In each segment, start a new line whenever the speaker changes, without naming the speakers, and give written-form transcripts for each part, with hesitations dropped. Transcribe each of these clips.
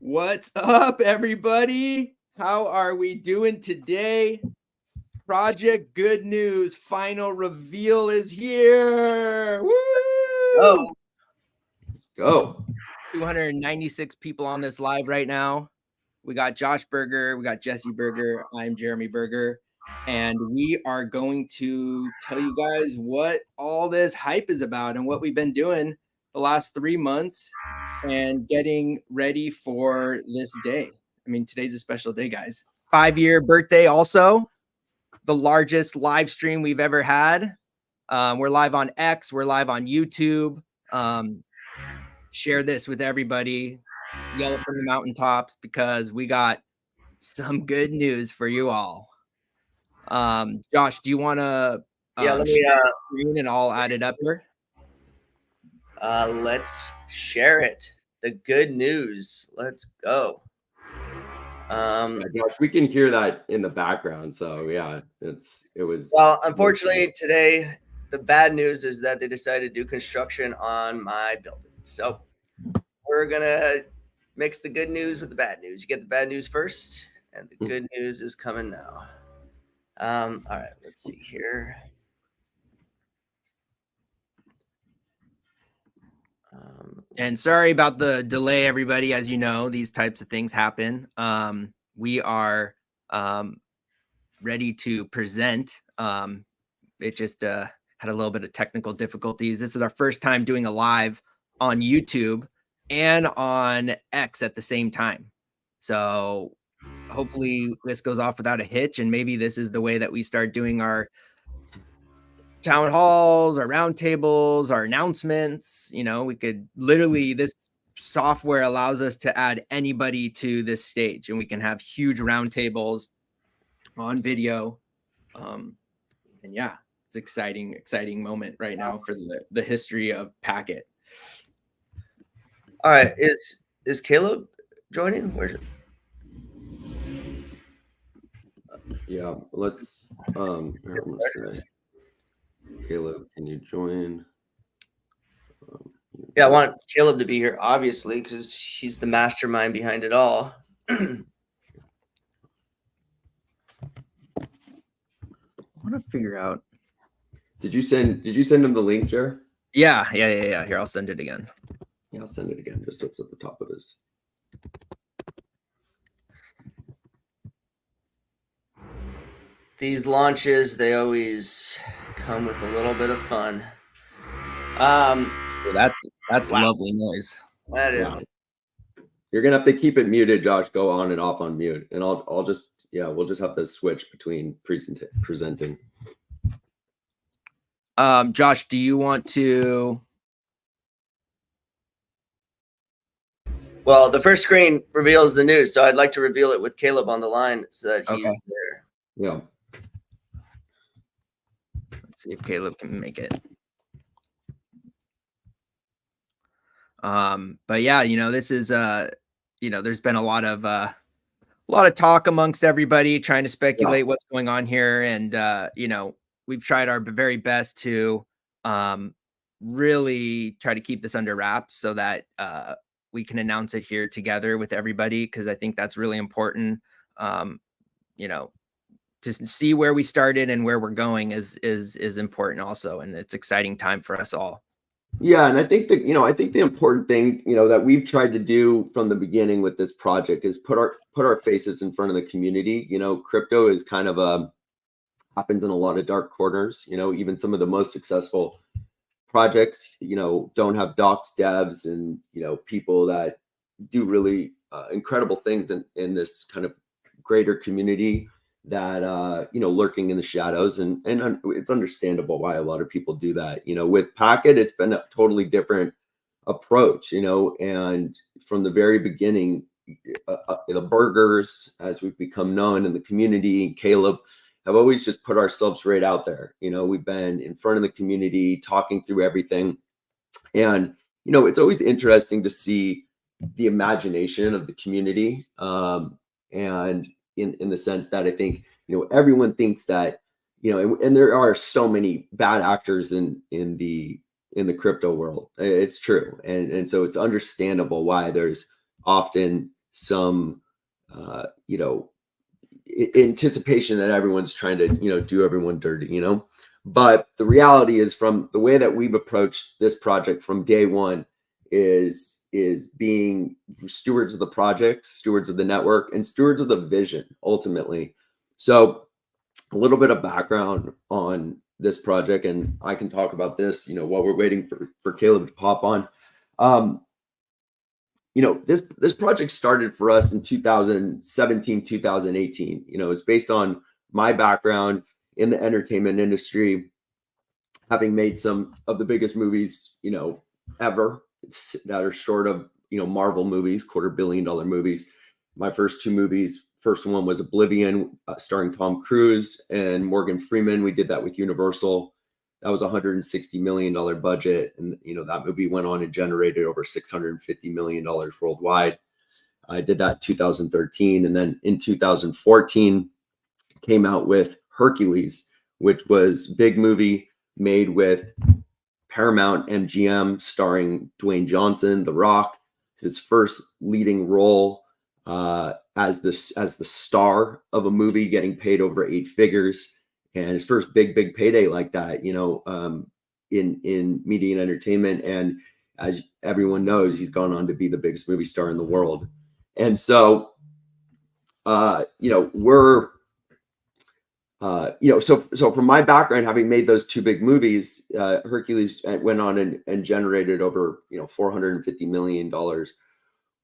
What's up, everybody? How are we doing today? Project Good News final reveal is here. Woo!
Oh,
Let's go.
296 people on this live right now. We got Josh Berger, we got Jesse Berger, I'm Jeremy Berger, and we are going to tell you guys what all this hype is about and what we've been doing the last 3 months and getting ready for this day. I mean, today's a special day, guys. 5-year birthday also. The largest live stream we've ever had. We're live on X. We're live on YouTube. Share this with everybody. Yell it from the mountaintops because we got some good news for you all. Josh, do you want to
let me.
share the screen and I'll add it up here?
Let's share it. The good news. Let's go.
Josh, we can hear that in the background. So yeah, it was.
Well, unfortunately, today the bad news is that they decided to do construction on my building. So we're gonna mix the good news with the bad news. You get the bad news first, and the good news is coming now. All right, let's see here.
And sorry about the delay, everybody. As you know, these types of things happen. We are ready to present. It just had a little bit of technical difficulties. This is our first time doing a live on YouTube and on X at the same time. So hopefully this goes off without a hitch, and maybe this is the way that we start doing our town halls, our roundtables, our announcements. You know, we could literally, this software allows us to add anybody to this stage, and we can have huge roundtables on video. And yeah, it's exciting moment right now for the history of Packet.
All right, is Caleb joining? Where's it?
Yeah, let's Caleb, can you join?
Yeah, I want Caleb to be here, obviously, because he's the mastermind behind it all.
I want to figure out.
Did you send him the link, Jer?
Yeah. Here, I'll send it again.
Yeah, I'll send it again, just so it's at the top of his.
These launches, they always come with a little bit of fun.
That's wow. Lovely noise.
That is.
Wow. You're gonna have to keep it muted, Josh. Go on and off on mute, and I'll just we'll just have to switch between presenting.
Josh, do you want to?
Well, the first screen reveals the news, so I'd like to reveal it with Caleb on the line so that he's there.
Yeah.
Let's see if Caleb can make it. But yeah, you know, this is there's been a lot of talk amongst everybody trying to speculate what's going on here, and we've tried our very best to really try to keep this under wraps so that we can announce it here together with everybody, because I think that's really important. To see where we started and where we're going is important also, and it's exciting time for us all.
Yeah, and I think the important thing, that we've tried to do from the beginning with this project is put our faces in front of the community. Crypto is kind of happens in a lot of dark corners. Even some of the most successful projects, don't have docs, devs, and people that do really incredible things in this kind of greater community that lurking in the shadows, and it's understandable why a lot of people do that. With Packet, it's been a totally different approach, and from the very beginning, the Burgers, as we've become known in the community, Caleb, have always just put ourselves right out there. We've been in front of the community talking through everything, and it's always interesting to see the imagination of the community, and in the sense that I think, everyone thinks that, and there are so many bad actors in the crypto world. It's true. And so it's understandable why there's often, some anticipation that everyone's trying to do everyone dirty. But the reality is, from the way that we've approached this project from day one, is being stewards of the project, stewards of the network, and stewards of the vision ultimately. So a little bit of background on this project, and I can talk about this while we're waiting for Caleb to pop on. This project started for us in 2017, 2018. It's based on my background in the entertainment industry, having made some of the biggest movies, ever, that are short of, Marvel movies, $250 million movies. My first two movies, first one was Oblivion, starring Tom Cruise and Morgan Freeman. We did that with Universal. That was a $160 million budget. And, that movie went on and generated over $650 million worldwide. I did that in 2013. And then in 2014, came out with Hercules, which was a big movie made with Paramount MGM, starring Dwayne Johnson, The Rock, his first leading role as the star of a movie, getting paid over 8 figures, and his first big payday like that, in media and entertainment. And as everyone knows, he's gone on to be the biggest movie star in the world. And so, so from my background, having made those two big movies, Hercules went on and generated over, $450 million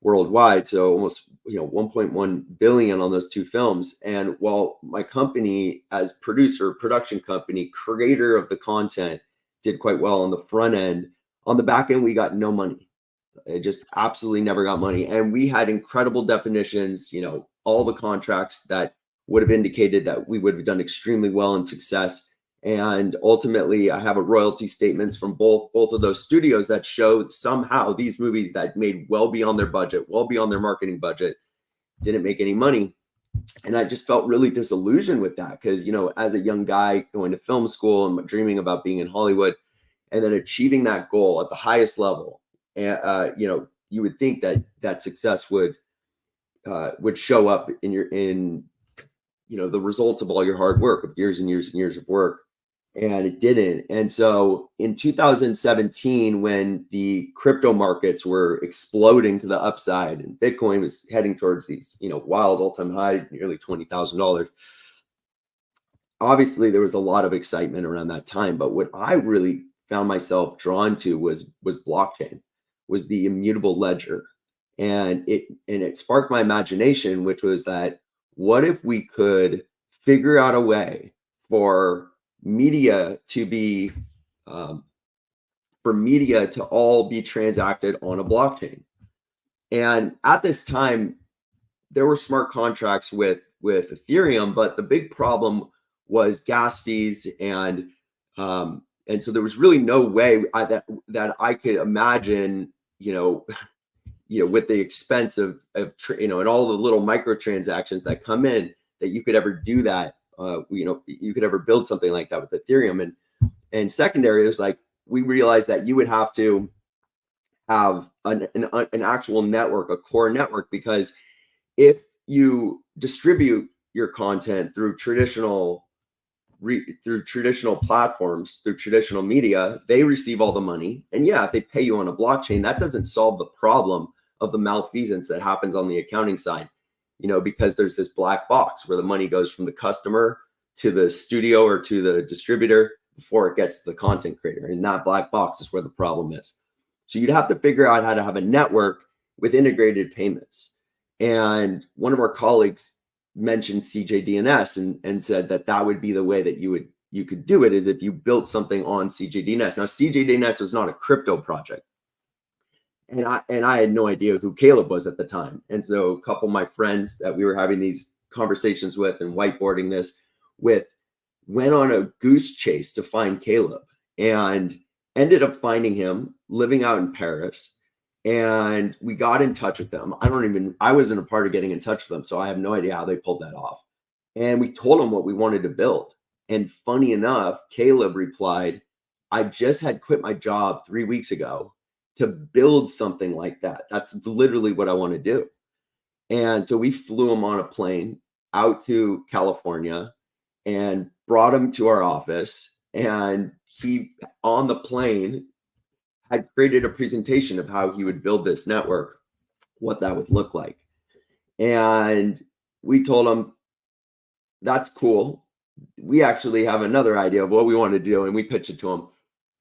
worldwide. So almost, 1.1 billion on those two films. And while my company, as production company, creator of the content, did quite well on the front end, on the back end, we got no money. It just absolutely never got money. And we had incredible definitions, all the contracts that would have indicated that we would have done extremely well in success. And ultimately, I have a royalty statements from both of those studios that show somehow these movies that made well beyond their budget, well beyond their marketing budget, didn't make any money. And I just felt really disillusioned with that because, as a young guy going to film school and dreaming about being in Hollywood and then achieving that goal at the highest level, you would think that success would show up in the results of all your hard work, of years and years and years of work. And it didn't. And so in 2017, when the crypto markets were exploding to the upside and Bitcoin was heading towards these, wild all-time high, nearly $20,000, obviously there was a lot of excitement around that time. But what I really found myself drawn to was blockchain, was the immutable ledger. And it sparked my imagination, which was that, what if we could figure out a way for media to all be transacted on a blockchain? And at this time, there were smart contracts with Ethereum, but the big problem was gas fees, and so there was really no way that I could imagine, with the expense of and all the little microtransactions that come in, that you could ever do that. You could ever build something like that with Ethereum. And secondary is, like, we realized that you would have to have an actual network, a core network, because if you distribute your content through traditional platforms, through traditional media, they receive all the money. And yeah, if they pay you on a blockchain, that doesn't solve the problem of the malfeasance that happens on the accounting side, because there's this black box where the money goes from the customer to the studio or to the distributor before it gets to the content creator. And that black box is where the problem is. So you'd have to figure out how to have a network with integrated payments. And one of our colleagues mentioned CJDNS and said that would be the way that you could do it, is if you built something on CJDNS. Now, CJDNS was not a crypto project. And I had no idea who Caleb was at the time. And so a couple of my friends that we were having these conversations with and whiteboarding this with went on a goose chase to find Caleb, and ended up finding him living out in Paris. And we got in touch with them. I wasn't a part of getting in touch with them, so I have no idea how they pulled that off. And we told them what we wanted to build. And funny enough, Caleb replied, I just had quit my job 3 weeks ago to build something like that. That's literally what I want to do. And so we flew him on a plane out to California and brought him to our office. And he, on the plane, had created a presentation of how he would build this network, what that would look like. And we told him, that's cool. We actually have another idea of what we want to do. And we pitched it to him.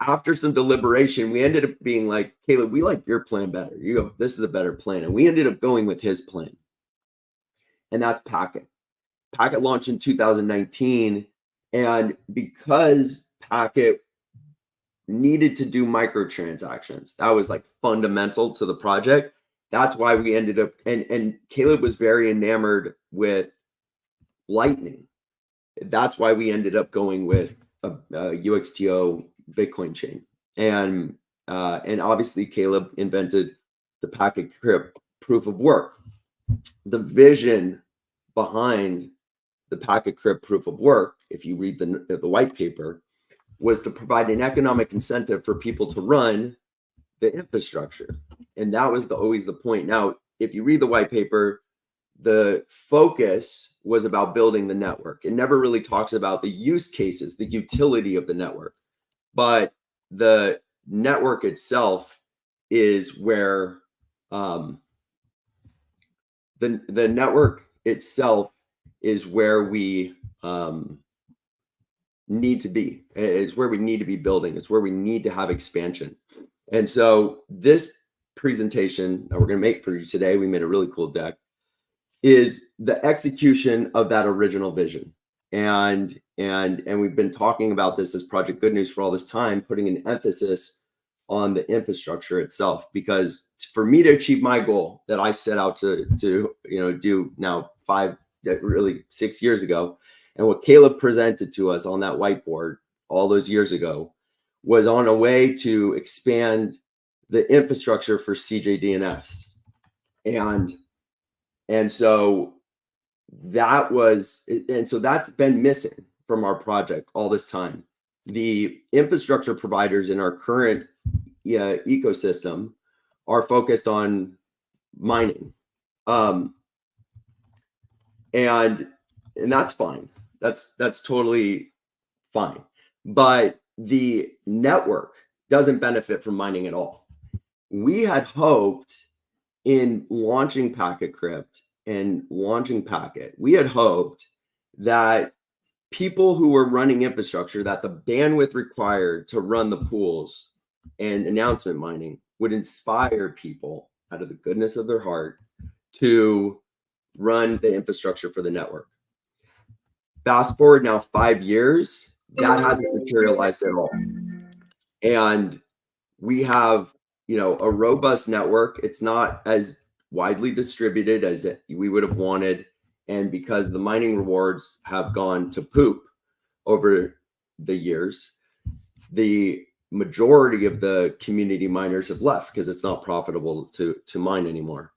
After some deliberation, we ended up being like, Caleb, we like your plan better. You go, this is a better plan. And we ended up going with his plan. And that's Packet. Packet launched in 2019. And because Packet needed to do microtransactions, that was like fundamental to the project. That's why we ended up, and Caleb was very enamored with Lightning. That's why we ended up going with a UXTO Bitcoin chain. And obviously Caleb invented the Packet Crypt proof of work. The vision behind the Packet Crypt proof of work, if you read the white paper, was to provide an economic incentive for people to run the infrastructure. And that was always the point. Now, if you read the white paper, the focus was about building the network. It never really talks about the use cases, the utility of the network. But the network itself is where the network itself is where we need to be. It's where we need to be building. It's where we need to have expansion. And so this presentation that we're going to make for you today, we made a really cool deck, is the execution of that original vision. And we've been talking about this as Project Good News for all this time, putting an emphasis on the infrastructure itself, because for me to achieve my goal that I set out to do now 6 years ago, and what Caleb presented to us on that whiteboard all those years ago was on a way to expand the infrastructure for CJDNS. And so that's been missing from our project all this time. The infrastructure providers in our current ecosystem are focused on mining. And that's fine. That's totally fine. But the network doesn't benefit from mining at all. We had hoped in launching Packet Crypt and launching Packet, we had hoped that people who were running infrastructure, that the bandwidth required to run the pools and announcement mining would inspire people out of the goodness of their heart to run the infrastructure for the network. Fast forward now 5 years, that hasn't materialized at all. And we have, a robust network. It's not as widely distributed as we would have wanted. And because the mining rewards have gone to poop over the years, the majority of the community miners have left because it's not profitable to mine anymore.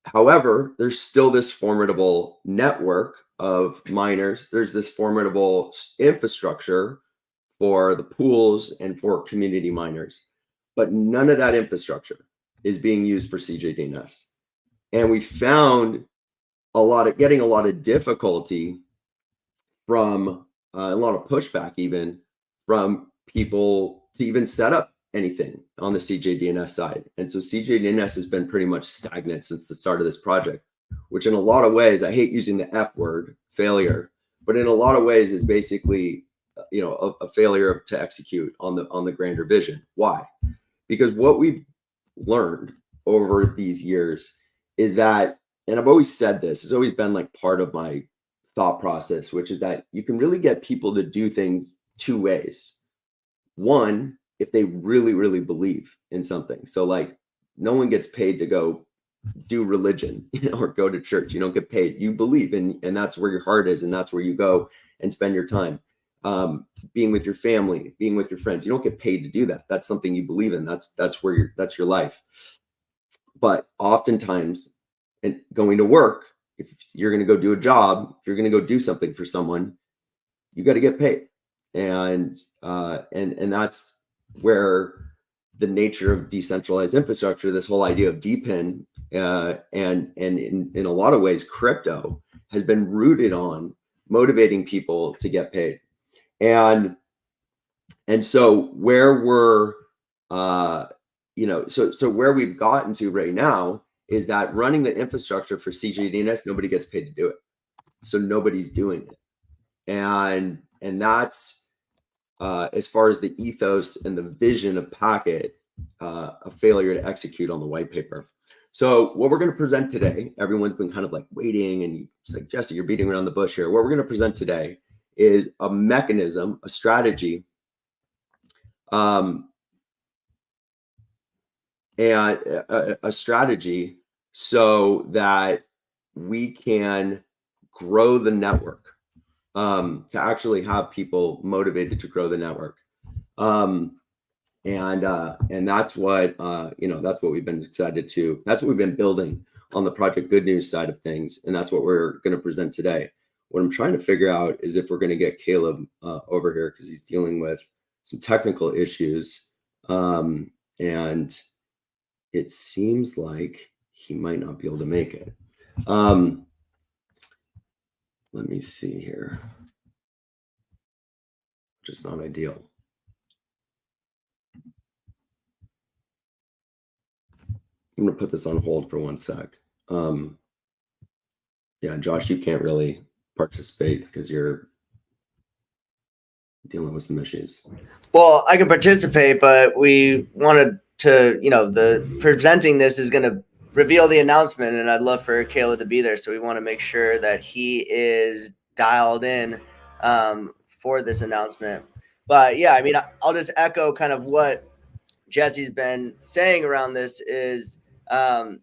However, there's still this formidable network of miners. There's this formidable infrastructure for the pools and for community miners, but none of that infrastructure is being used for CJDNS. And we found getting a lot of difficulty from a lot of pushback, even from people to even set up anything on the CJDNS side. And so CJDNS has been pretty much stagnant since the start of this project, which in a lot of ways, I hate using the F word, failure, but in a lot of ways is basically, a failure to execute on the grander vision. Why? Because what we've learned over these years is that, and I've always said this, it's always been like part of my thought process, which is that you can really get people to do things two ways. One, if they really, really believe in something. So like no one gets paid to go do religion, or go to church. You don't get paid. You believe and that's where your heart is. And that's where you go and spend your time. Being with your family, being with your friends. You don't get paid to do that. That's something you believe in. That's your life. But oftentimes, and going to work, if you're going to go do a job, if you're going to go do something for someone, you got to get paid. And that's where the nature of decentralized infrastructure, this whole idea of DPIN and in a lot of ways, crypto has been rooted on motivating people to get paid. And so where we're so where we've gotten to right now is that running the infrastructure for CJDNS, nobody gets paid to do it. So nobody's doing it. And that's as far as the ethos and the vision of Packet, a failure to execute on the white paper. So what we're going to present today, everyone's been kind of like waiting, and it's like, Jesse, you're beating around the bush here. What we're going to present today is a mechanism, a strategy, and a strategy so that we can grow the network, to actually have people motivated to grow the network. And that's what that's what we've been excited to. That's what we've been building on the Project Good News side of things, and that's what we're going to present today. What I'm trying to figure out is if we're going to get Caleb over here, because he's dealing with some technical issues, and it seems like he might not be able to make it. Let me see here. Just not ideal. I'm going to put this on hold for 1 sec. Yeah, Josh, you can't really participate because you're dealing with some issues.
Well, I can participate, but we wanted to, the presenting this is going to reveal the announcement, and I'd love for Caleb to be there. So we want to make sure that he is dialed in for this announcement. But yeah, I mean, I'll just echo kind of what Jesse's been saying around this is the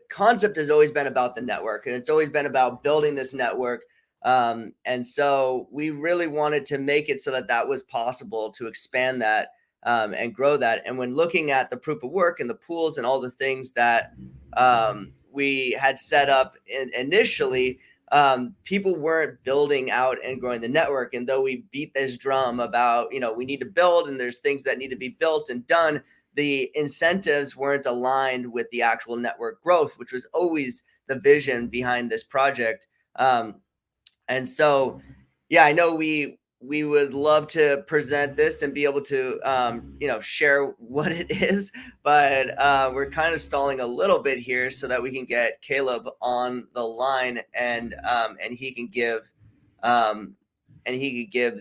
concept has always been about the network, and it's always been about building this network. And so we really wanted to make it so that was possible, to expand that and grow that. And when looking at the proof of work and the pools and all the things that we had set up initially, people weren't building out and growing the network. And though we beat this drum about, we need to build and there's things that need to be built and done, the incentives weren't aligned with the actual network growth, which was always the vision behind this project. And so, yeah, I know we would love to present this and be able to, share what it is, but we're kind of stalling a little bit here so that we can get Caleb on the line, and he can give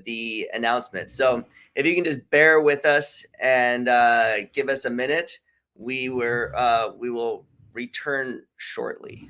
the announcement. So if you can just bear with us and give us a minute, we will return shortly.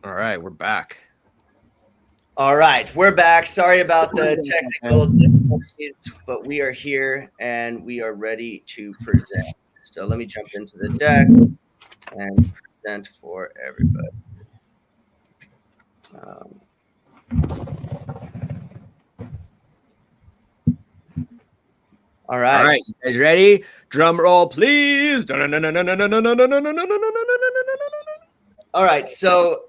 All right, we're back.
All right, we're back. Sorry about the technical difficulties, but we are here and we are ready to present. So let me jump into the deck and present for everybody. All right.
All right, you guys ready? Drum roll, please.
All right, so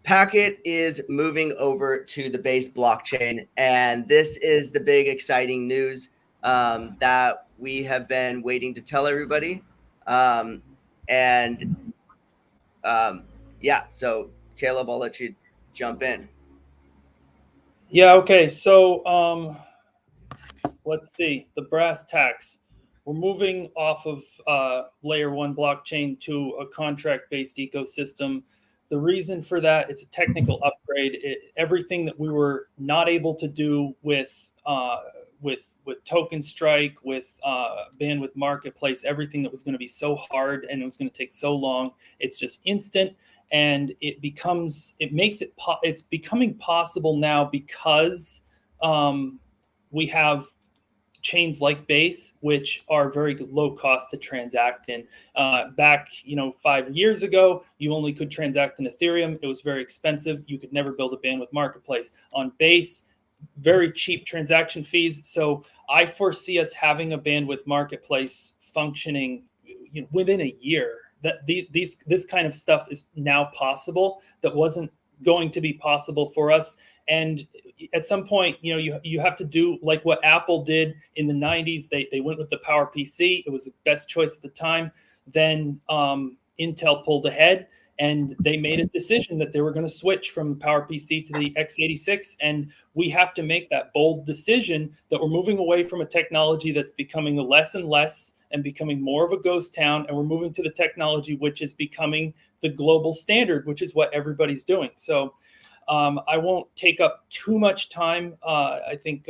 Packet is moving over to the Base blockchain, and this is the big exciting news that we have been waiting to tell everybody. Yeah, so Caleb, I'll let you jump in.
Yeah, okay, so let's see, the brass tacks. We're moving off of layer 1 blockchain to a contract-based ecosystem. The reason for that, it's a technical upgrade. Everything that we were not able to do with Token Strike, with Bandwidth Marketplace, everything that was going to be so hard and it was going to take so long, it's just instant, and it's becoming possible now because we have chains like Base, which are very low cost to transact in. Back, 5 years ago, you only could transact in Ethereum. It was very expensive. You could never build a Bandwidth Marketplace. On Base, very cheap transaction fees. So I foresee us having a Bandwidth Marketplace functioning within a year. That this kind of stuff is now possible that wasn't going to be possible for us. And at some point, you have to do like what Apple did in the 90s. They went with the PowerPC. It was the best choice at the time. Then Intel pulled ahead, and they made a decision that they were going to switch from PowerPC to the x86. And we have to make that bold decision that we're moving away from a technology that's becoming less and less and becoming more of a ghost town. And we're moving to the technology which is becoming the global standard, which is what everybody's doing. So I won't take up too much time. I think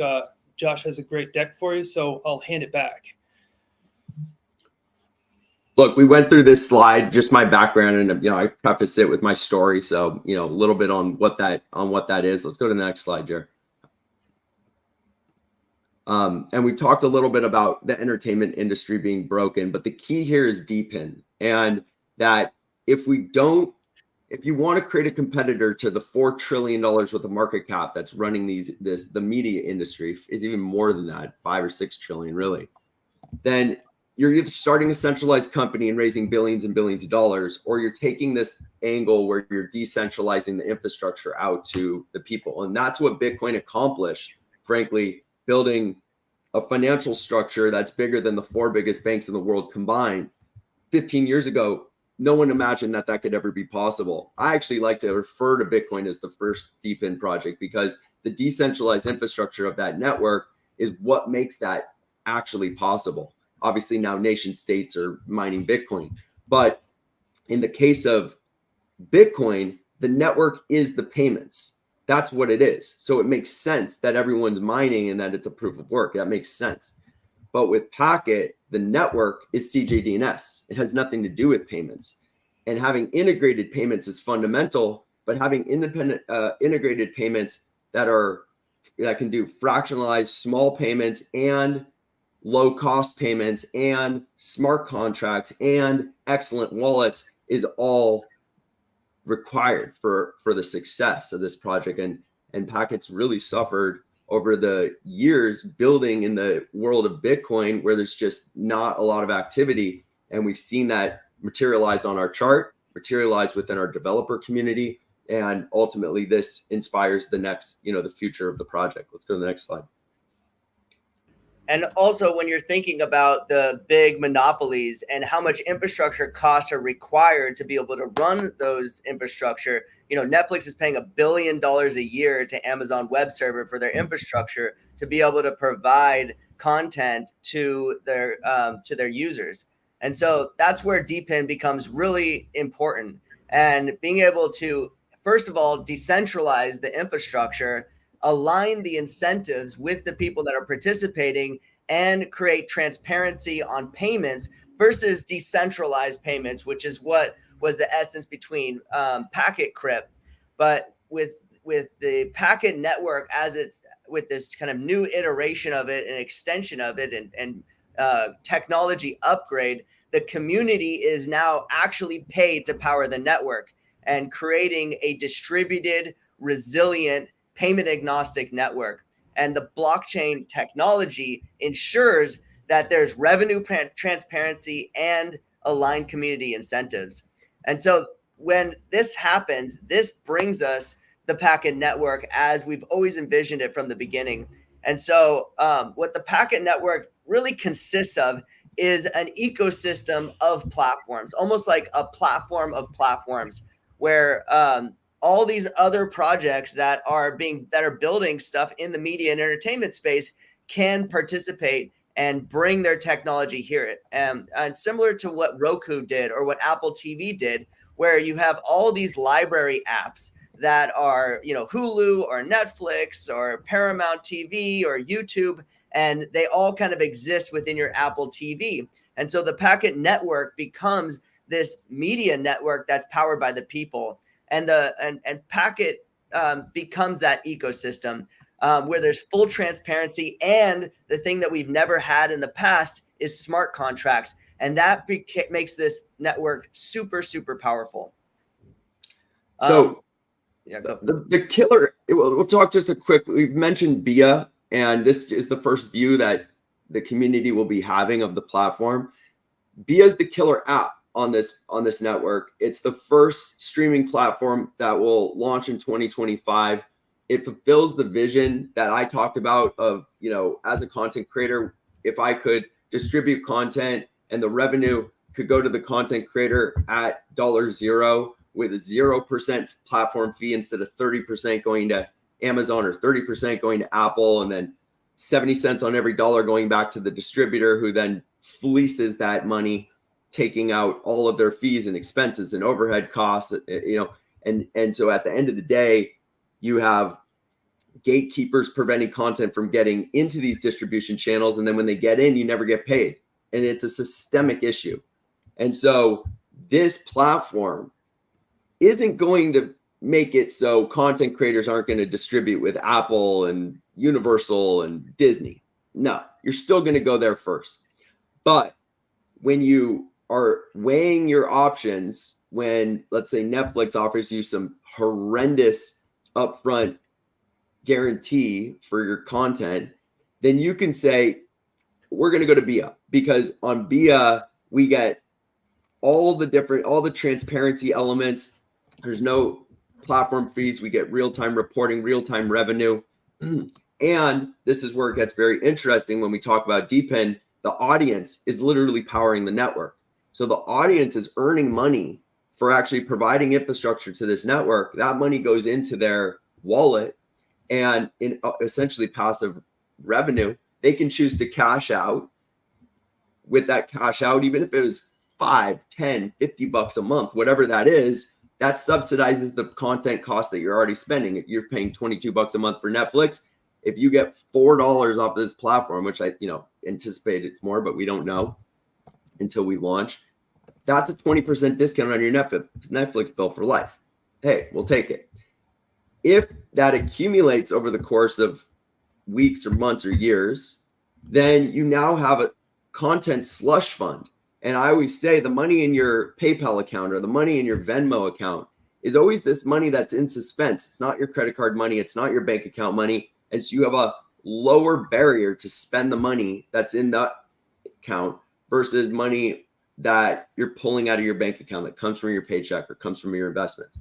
Josh has a great deck for you, so I'll hand it back.
Look, we went through this slide, just my background, and I preface it with my story. So a little bit on what that is. Let's go to the next slide, Jared. And we talked a little bit about the entertainment industry being broken, but the key here is DPIN, and that if you want to create a competitor to the $4 trillion worth of market cap that's running the media industry, is even more than that, 5 or 6 trillion really, then you're either starting a centralized company and raising billions and billions of dollars, or you're taking this angle where you're decentralizing the infrastructure out to the people. And that's what Bitcoin accomplished, frankly, building a financial structure that's bigger than the 4 biggest banks in the world combined. 15 years ago, no one imagined that could ever be possible. I actually like to refer to Bitcoin as the first DeepIn project, because the decentralized infrastructure of that network is what makes that actually possible. Obviously, now nation states are mining Bitcoin. But in the case of Bitcoin, the network is the payments. That's what it is. So it makes sense that everyone's mining and that it's a proof of work. That makes sense. But with Packet, the network is CJDNS. It has nothing to do with payments. And having integrated payments is fundamental, but having independent integrated payments that can do fractionalized small payments and low cost payments and smart contracts and excellent wallets is all required for the success of this project. And Packet's really suffered over the years building in the world of Bitcoin, where there's just not a lot of activity. And we've seen that materialize on our chart, materialize within our developer community. And ultimately this inspires the next, the future of the project. Let's go to the next slide.
And also, when you're thinking about the big monopolies and how much infrastructure costs are required to be able to run those infrastructure, Netflix is paying $1 billion a year to Amazon Web Server for their infrastructure to be able to provide content to their users. And so that's where DPIN becomes really important. And being able to, first of all, decentralize the infrastructure, align the incentives with the people that are participating, and create transparency on payments versus decentralized payments, which is what was the essence between Packet Crypt. But with the packet network, as it's with this kind of new iteration of it and extension of it and technology upgrade, the community is now actually paid to power the network and creating a distributed, resilient, payment agnostic network. And the blockchain technology ensures that there's revenue transparency and aligned community incentives. And so when this happens, this brings us the packet network as we've always envisioned it from the beginning. And so what the packet network really consists of is an ecosystem of platforms, almost like a platform of platforms, where all these other projects that are building stuff in the media and entertainment space can participate and bring their technology here. And similar to what Roku did or what Apple TV did, where you have all these library apps that are, Hulu or Netflix or Paramount TV or YouTube, and they all kind of exist within your Apple TV. And so the packet network becomes this media network that's powered by the people, and packet becomes that ecosystem where there's full transparency. And the thing that we've never had in the past is smart contracts, and that makes this network super, super powerful.
So
yeah, go.
The killer, we'll talk just a quick, we've mentioned BIA, and this is the first view that the community will be having of the platform. BIA is the killer app on this network. It's the first streaming platform that will launch in 2025. It fulfills the vision that I talked about of, as a content creator, if I could distribute content and the revenue could go to the content creator at $0 with a 0% platform fee instead of 30% going to Amazon or 30% going to Apple, and then 70 cents on every dollar going back to the distributor, who then fleeces that money, taking out all of their fees and expenses and overhead costs, and so at the end of the day, you have gatekeepers preventing content from getting into these distribution channels, and then when they get in, you never get paid, and it's a systemic issue. And so this platform isn't going to make it so content creators aren't going to distribute with Apple and Universal and Disney. No, you're still going to go there first. But when you are weighing your options, when, let's say, Netflix offers you some horrendous upfront guarantee for your content, then you can say, we're going to go to BIA, because on BIA, we get all the transparency elements. There's no platform fees. We get real-time reporting, real-time revenue. And this is where it gets very interesting when we talk about DPIN. The audience is literally powering the network. So the audience is earning money for actually providing infrastructure to this network. That money goes into their wallet, and in essentially passive revenue, they can choose to cash out. With that cash out, even if it was $5, $10, $50 a month, whatever that is, that subsidizes the content cost that you're already spending. If you're paying $22 a month for Netflix, if you get $4 off this platform, which I anticipate it's more, but we don't know until we launch, that's a 20% discount on your Netflix bill for life. Hey, we'll take it. If that accumulates over the course of weeks or months or years, then you now have a content slush fund. And I always say the money in your PayPal account or the money in your Venmo account is always this money that's in suspense. It's not your credit card money. It's not your bank account money. And so you have a lower barrier to spend the money that's in that account versus money that you're pulling out of your bank account that comes from your paycheck or comes from your investments.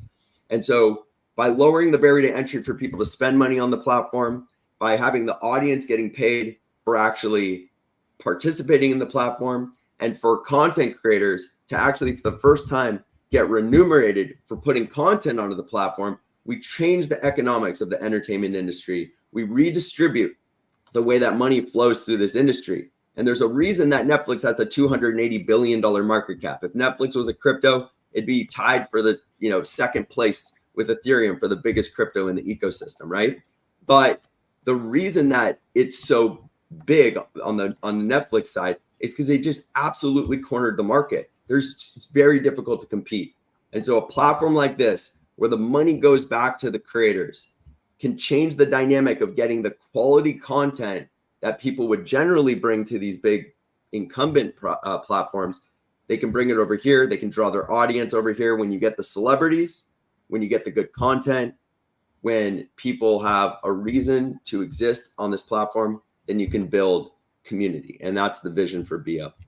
And so by lowering the barrier to entry for people to spend money on the platform, by having the audience getting paid for actually participating in the platform, and for content creators to actually, for the first time, get remunerated for putting content onto the platform, we change the economics of the entertainment industry. We redistribute the way that money flows through this industry. And there's a reason that Netflix has a $280 billion market cap. If Netflix was a crypto, it'd be tied for the second place with Ethereum for the biggest crypto in the ecosystem, right? But the reason that it's so big on the Netflix side is because they just absolutely cornered the market. It's very difficult to compete. And so a platform like this where the money goes back to the creators, can change the dynamic of getting the quality content that people would generally bring to these big incumbent platforms. They can bring it over here. They can draw their audience over here. When you get the celebrities, when you get the good content, when people have a reason to exist on this platform, then you can build community. And that's the vision for Be Up.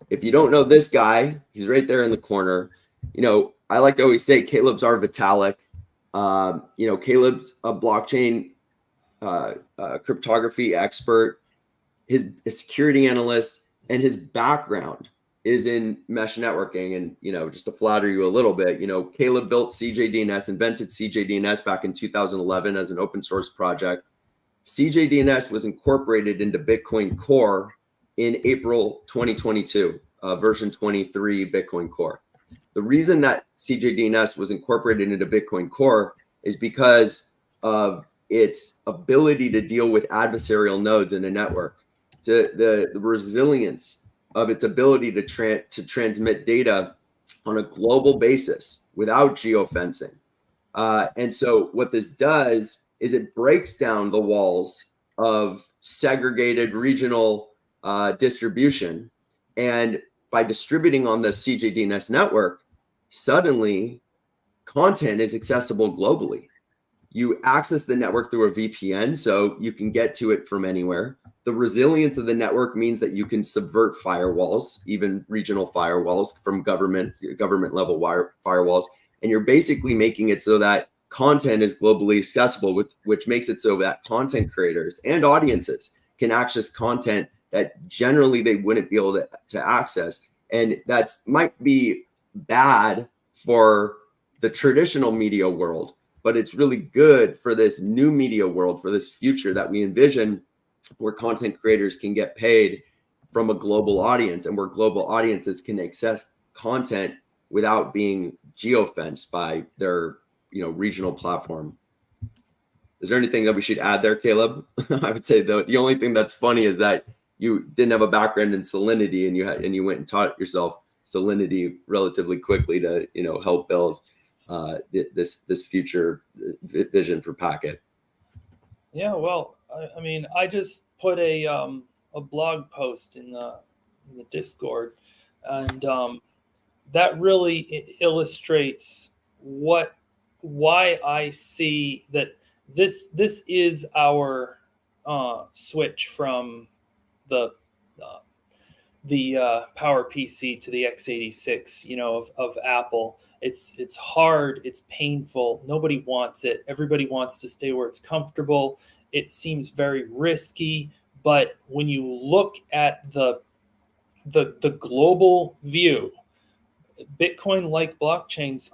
If you don't know this guy, he's right there in the corner. You know, I like to always say Caleb's our Vitalik. You know, Caleb's a blockchain cryptography expert. He's a security analyst, and his background is in mesh networking. And, you know, just to flatter you a little bit, you know, Caleb built CJDNS, invented CJDNS back in 2011 as an open source project. CJDNS was incorporated into Bitcoin Core in April 2022, version 23 Bitcoin Core. The reason that CJDNS was incorporated into Bitcoin Core is because of its ability to deal with adversarial nodes in a network, to the resilience of its ability to transmit data on a global basis without geofencing. And so what this does is it breaks down the walls of segregated regional distribution. And by distributing on the CJDNS network, suddenly content is accessible globally. You access the network through a VPN, so you can get to it from anywhere. The resilience of the network means that you can subvert firewalls, even regional firewalls from government level firewalls. And you're basically making it so that content is globally accessible, which makes it so that content creators and audiences can access content that generally they wouldn't be able to access. And that might be bad for the traditional media world, but it's really good for this new media world, for this future that we envision, where content creators can get paid from a global audience, and where global audiences can access content without being geofenced by their, you know, regional platform. Is there anything that we should add there, Caleb? I would say the only thing that's funny is that you didn't have a background in salinity, and you went and taught yourself salinity relatively quickly to, you know, help build this future vision for Packet.
Yeah, well, I mean, I just put a blog post in the Discord, and that really illustrates why I see that this is our switch from the PowerPC to the x86, you know, of Apple. It's hard, it's painful, nobody wants it, everybody wants to stay where it's comfortable. It seems very risky, but when you look at the global view, Bitcoin like blockchains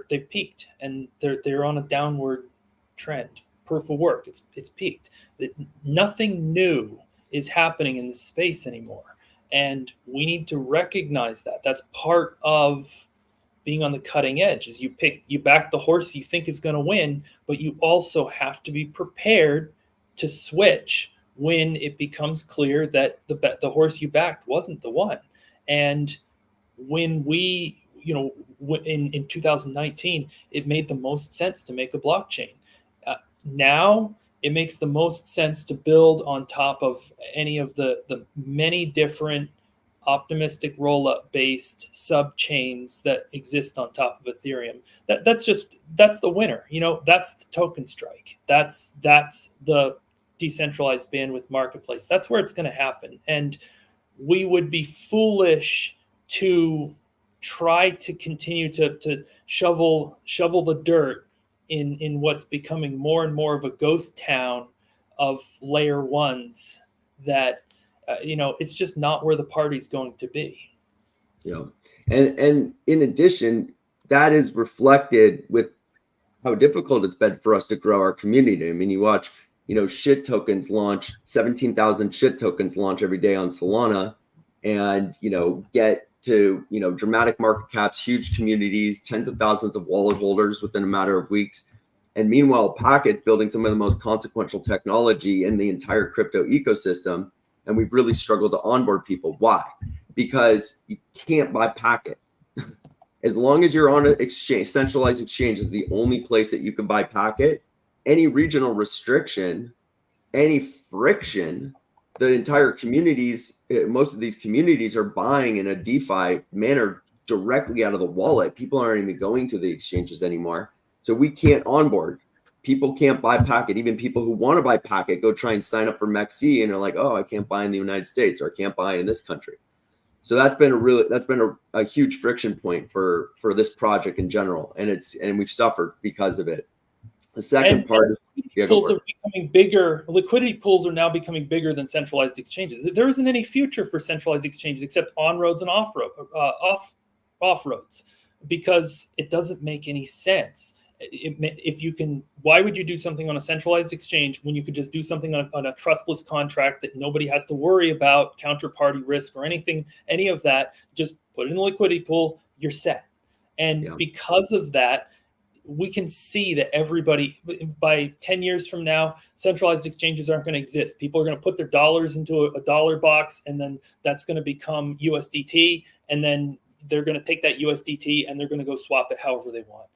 they've peaked, and they're on a downward trend. Proof of work, it's peaked. Nothing new is happening in this space anymore, and we need to recognize that. That's part of being on the cutting edge. Is you back the horse you think is going to win, but you also have to be prepared to switch when it becomes clear that the horse you backed wasn't the one. And when we, you know, in 2019, it made the most sense to make a blockchain. Now it makes the most sense to build on top of any of the many different optimistic rollup based sub chains that exist on top of Ethereum. That's the winner. You know, that's the token strike. That's the decentralized bandwidth marketplace. That's where it's going to happen. And we would be foolish to try to continue to shovel the dirt in what's becoming more and more of a ghost town of layer ones that, you know, it's just not where the party's going to be.
Yeah. And in addition, that is reflected with how difficult it's been for us to grow our community. I mean, you watch, you know, shit tokens launch, 17,000 shit tokens launch every day on Solana, and, you know, get to, you know, dramatic market caps, huge communities, tens of thousands of wallet holders within a matter of weeks. And meanwhile, Packet's building some of the most consequential technology in the entire crypto ecosystem. And we've really struggled to onboard people. Why? because you can't buy packet. As long as you're on an exchange, centralized exchange is the only place that you can buy packet. Any regional restriction, any friction, the entire communities, most of these communities are buying in a DeFi manner directly out of the wallet. People aren't even going to the exchanges anymore. So we can't onboard. People can't buy packet. Even people who want to buy packet go try and sign up for MEXC and they're like, oh, I can't buy in the United States, or I can't buy in this country. So that's been a huge friction point for this project in general, and we've suffered because of it. The second part,
pools are becoming bigger. Liquidity pools are now becoming bigger than centralized exchanges. There isn't any future for centralized exchanges except on roads and off roads, because it doesn't make any sense. If you can, why would you do something on a centralized exchange when you could just do something on a trustless contract that nobody has to worry about counterparty risk or anything, any of that? Just put it in the liquidity pool, you're set. And because of that, we can see that everybody, by 10 years from now, centralized exchanges aren't going to exist. People are going to put their dollars into a dollar box, and then that's going to become USDT, and then they're going to take that USDT and they're going to go swap it however they want.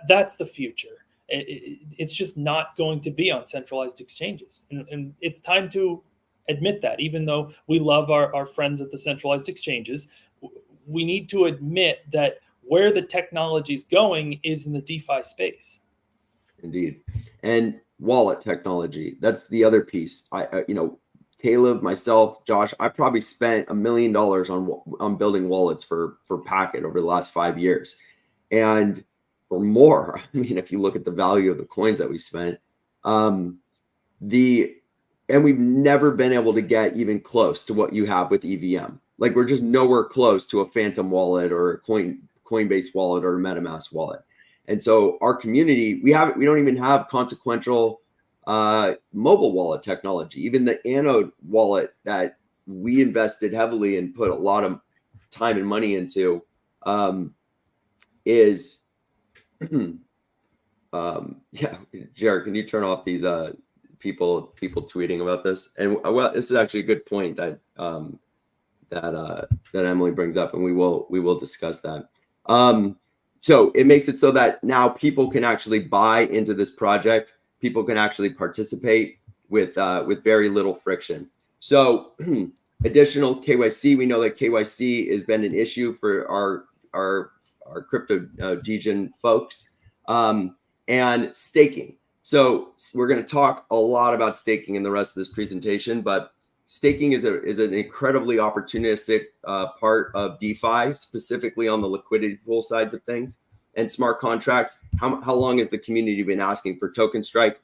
That's the future. It's just not going to be on centralized exchanges. And it's time to admit that, even though we love our friends at the centralized exchanges, we need to admit that where the technology is going is in the DeFi space.
Indeed. And wallet technology, that's the other piece. Caleb, myself, Josh, I probably spent $1 million on building wallets for Packet over the last 5 years. And or more. I mean, if you look at the value of the coins that we spent, and we've never been able to get even close to what you have with EVM. Like, we're just nowhere close to a Phantom wallet or a Coinbase wallet or a MetaMask wallet. And so our community, we don't even have consequential mobile wallet technology. Even the Anode wallet that we invested heavily and put a lot of time and money into is Jared, can you turn off these people tweeting about this? And well, this is actually a good point that Emily brings up, and we will discuss that. So it makes it so that now people can actually buy into this project. People can actually participate with very little friction. So additional KYC, we know that KYC has been an issue for our crypto degen folks, and staking. So we're going to talk a lot about staking in the rest of this presentation, but staking is an incredibly opportunistic part of DeFi, specifically on the liquidity pool sides of things and smart contracts. How long has the community been asking for token strike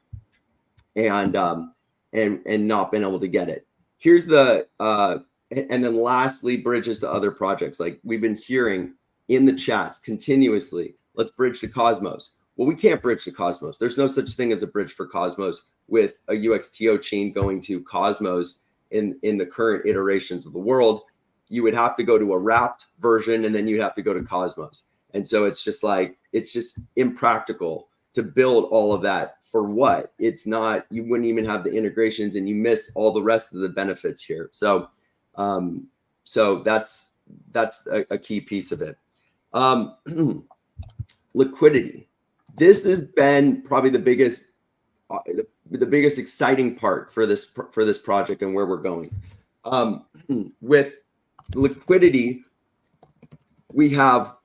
and not been able to get it? Here's the and then lastly, bridges to other projects. Like we've been hearing in the chats continuously, let's bridge to Cosmos. Well, we can't bridge to Cosmos. There's no such thing as a bridge for Cosmos with a UXTO chain going to Cosmos in the current iterations of the world. You would have to go to a wrapped version, and then you'd have to go to Cosmos. And so it's just impractical to build all of that for what? It's not, you wouldn't even have the integrations, and you miss all the rest of the benefits here. So that's a key piece of it. Liquidity. This has been probably the biggest exciting part for this project and where we're going. With liquidity, we have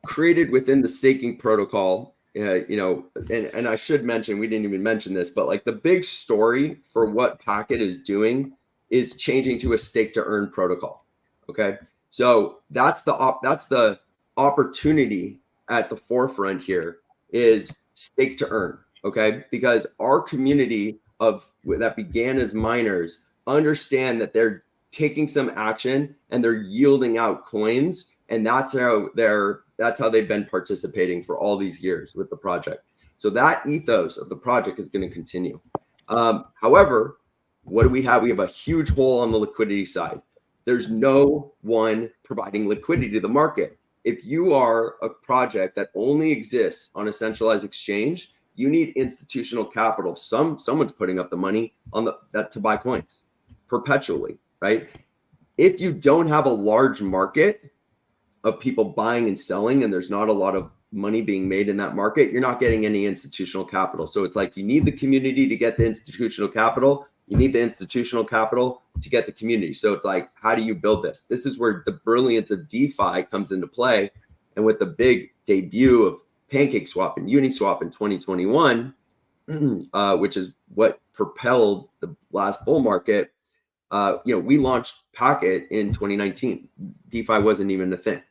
created within the staking protocol, and I should mention, we didn't even mention this, but like the big story for what Packet is doing is changing to a stake to earn protocol. Okay, so that's the opportunity at the forefront here is stake to earn. Okay, because our community that began as miners understand that they're taking some action and they're yielding out coins, and that's how they've been participating for all these years with the project. So that ethos of the project is going to continue. However, what do we have? We have a huge hole on the liquidity side. There's no one providing liquidity to the market. If you are a project that only exists on a centralized exchange, you need institutional capital. Someone's putting up the money on that to buy coins perpetually, right? if you don't have a large market of people buying and selling, and there's not a lot of money being made in that market, you're not getting any institutional capital. So it's like you need the community to get the institutional capital. You need the institutional capital to get the community. So it's like, how do you build this? This is where the brilliance of DeFi comes into play. And with the big debut of PancakeSwap and Uniswap in 2021, which is what propelled the last bull market, we launched Packet in 2019. DeFi wasn't even a thing.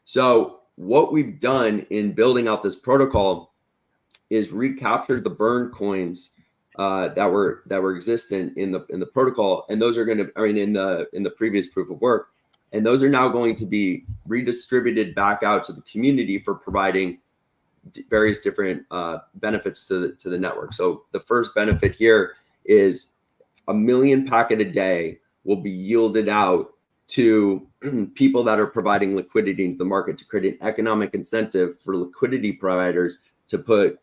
So what we've done in building out this protocol is recaptured the burn coins that were existent in the protocol, and those are going to, in the previous proof of work, and those are now going to be redistributed back out to the community for providing various different benefits to the network. So the first benefit here is 1 million packet a day will be yielded out to people that are providing liquidity into the market to create an economic incentive for liquidity providers to put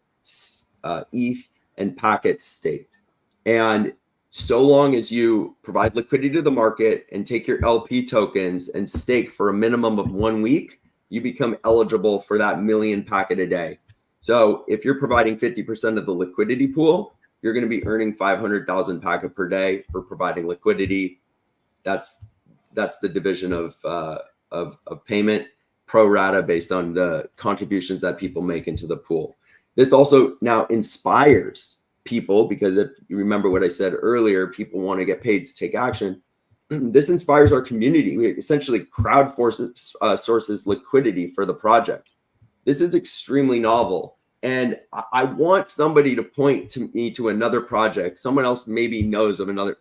ETH and packets staked. And so long as you provide liquidity to the market and take your LP tokens and stake for a minimum of 1 week, you become eligible for that 1 million packet a day. So if you're providing 50% of the liquidity pool, you're going to be earning 500,000 packet per day for providing liquidity. That's the division of payment pro rata based on the contributions that people make into the pool. This also now inspires people, because if you remember what I said earlier, people want to get paid to take action. This inspires our community. We essentially sources liquidity for the project. This is extremely novel. And I want somebody to point to me to another project. Someone else maybe knows of another,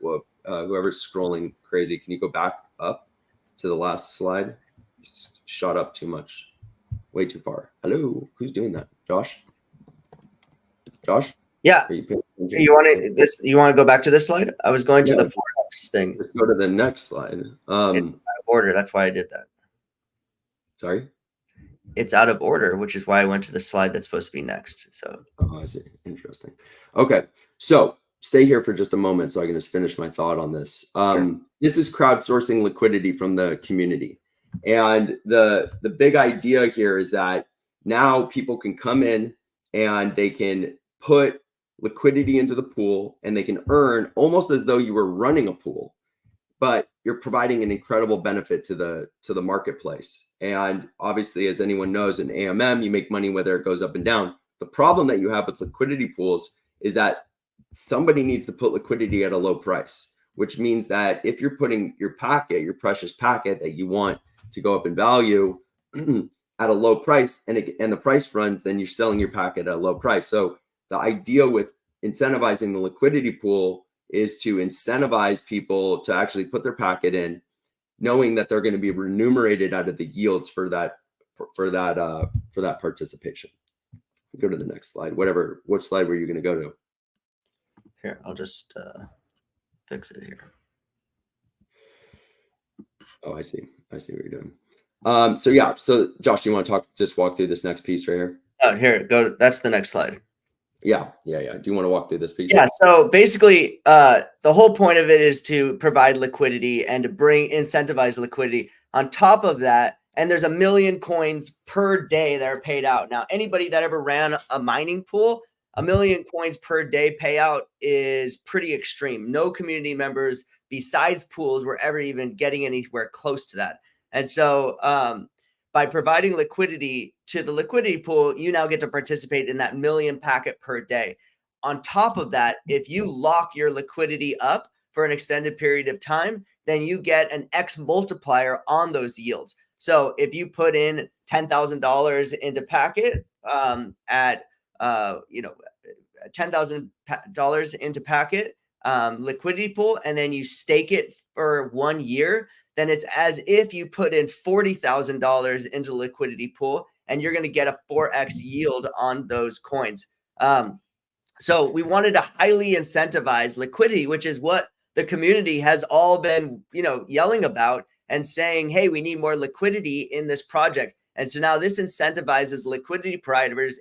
whoever's scrolling crazy. Can you go back up to the last slide? It's shot up too much, way too far. Hello, who's doing that? Josh? Josh?
Yeah. You want to go back to this slide? I was going to the Forex thing.
Let's go to the next slide.
It's out of order. That's why I did that.
Sorry?
It's out of order, which is why I went to the slide that's supposed to be next. So,
I see. Interesting. Okay. So stay here for just a moment so I can just finish my thought on this. Sure. This is crowdsourcing liquidity from the community. And the big idea here is that now people can come in and they can put liquidity into the pool and they can earn almost as though you were running a pool, but you're providing an incredible benefit to the marketplace. And obviously, as anyone knows, in AMM, you make money whether it goes up and down. The problem that you have with liquidity pools is that somebody needs to put liquidity at a low price, which means that if you're putting your packet, your precious packet that you want to go up in value at a low price, and the price runs, then you're selling your packet at a low price. So the idea with incentivizing the liquidity pool is to incentivize people to actually put their packet in, knowing that they're going to be remunerated out of the yields for that participation. Go to the next slide. What slide were you going to go to?
Here, I'll just fix it here.
Oh, I see what you're doing. So Josh, do you want to just walk through this next piece right here?
Oh, here, that's the next slide.
Yeah. Do you want to walk through this piece?
Yeah. So basically, the whole point of it is to provide liquidity and to incentivize liquidity. On top of that, and there's 1 million coins per day that are paid out. Now, anybody that ever ran a mining pool, 1 million coins per day payout is pretty extreme. No community members besides pools were ever even getting anywhere close to that. And so, by providing liquidity to the liquidity pool, you now get to participate in that 1 million packet per day. On top of that, if you lock your liquidity up for an extended period of time, then you get an X multiplier on those yields. So if you put in $10,000 into packet at $10,000 into packet liquidity pool, and then you stake it for 1 year, then it's as if you put in $40,000 into the liquidity pool, and you're going to get a 4x yield on those coins. So we wanted to highly incentivize liquidity, which is what the community has all been, yelling about and saying, hey, we need more liquidity in this project. And so now this incentivizes liquidity providers,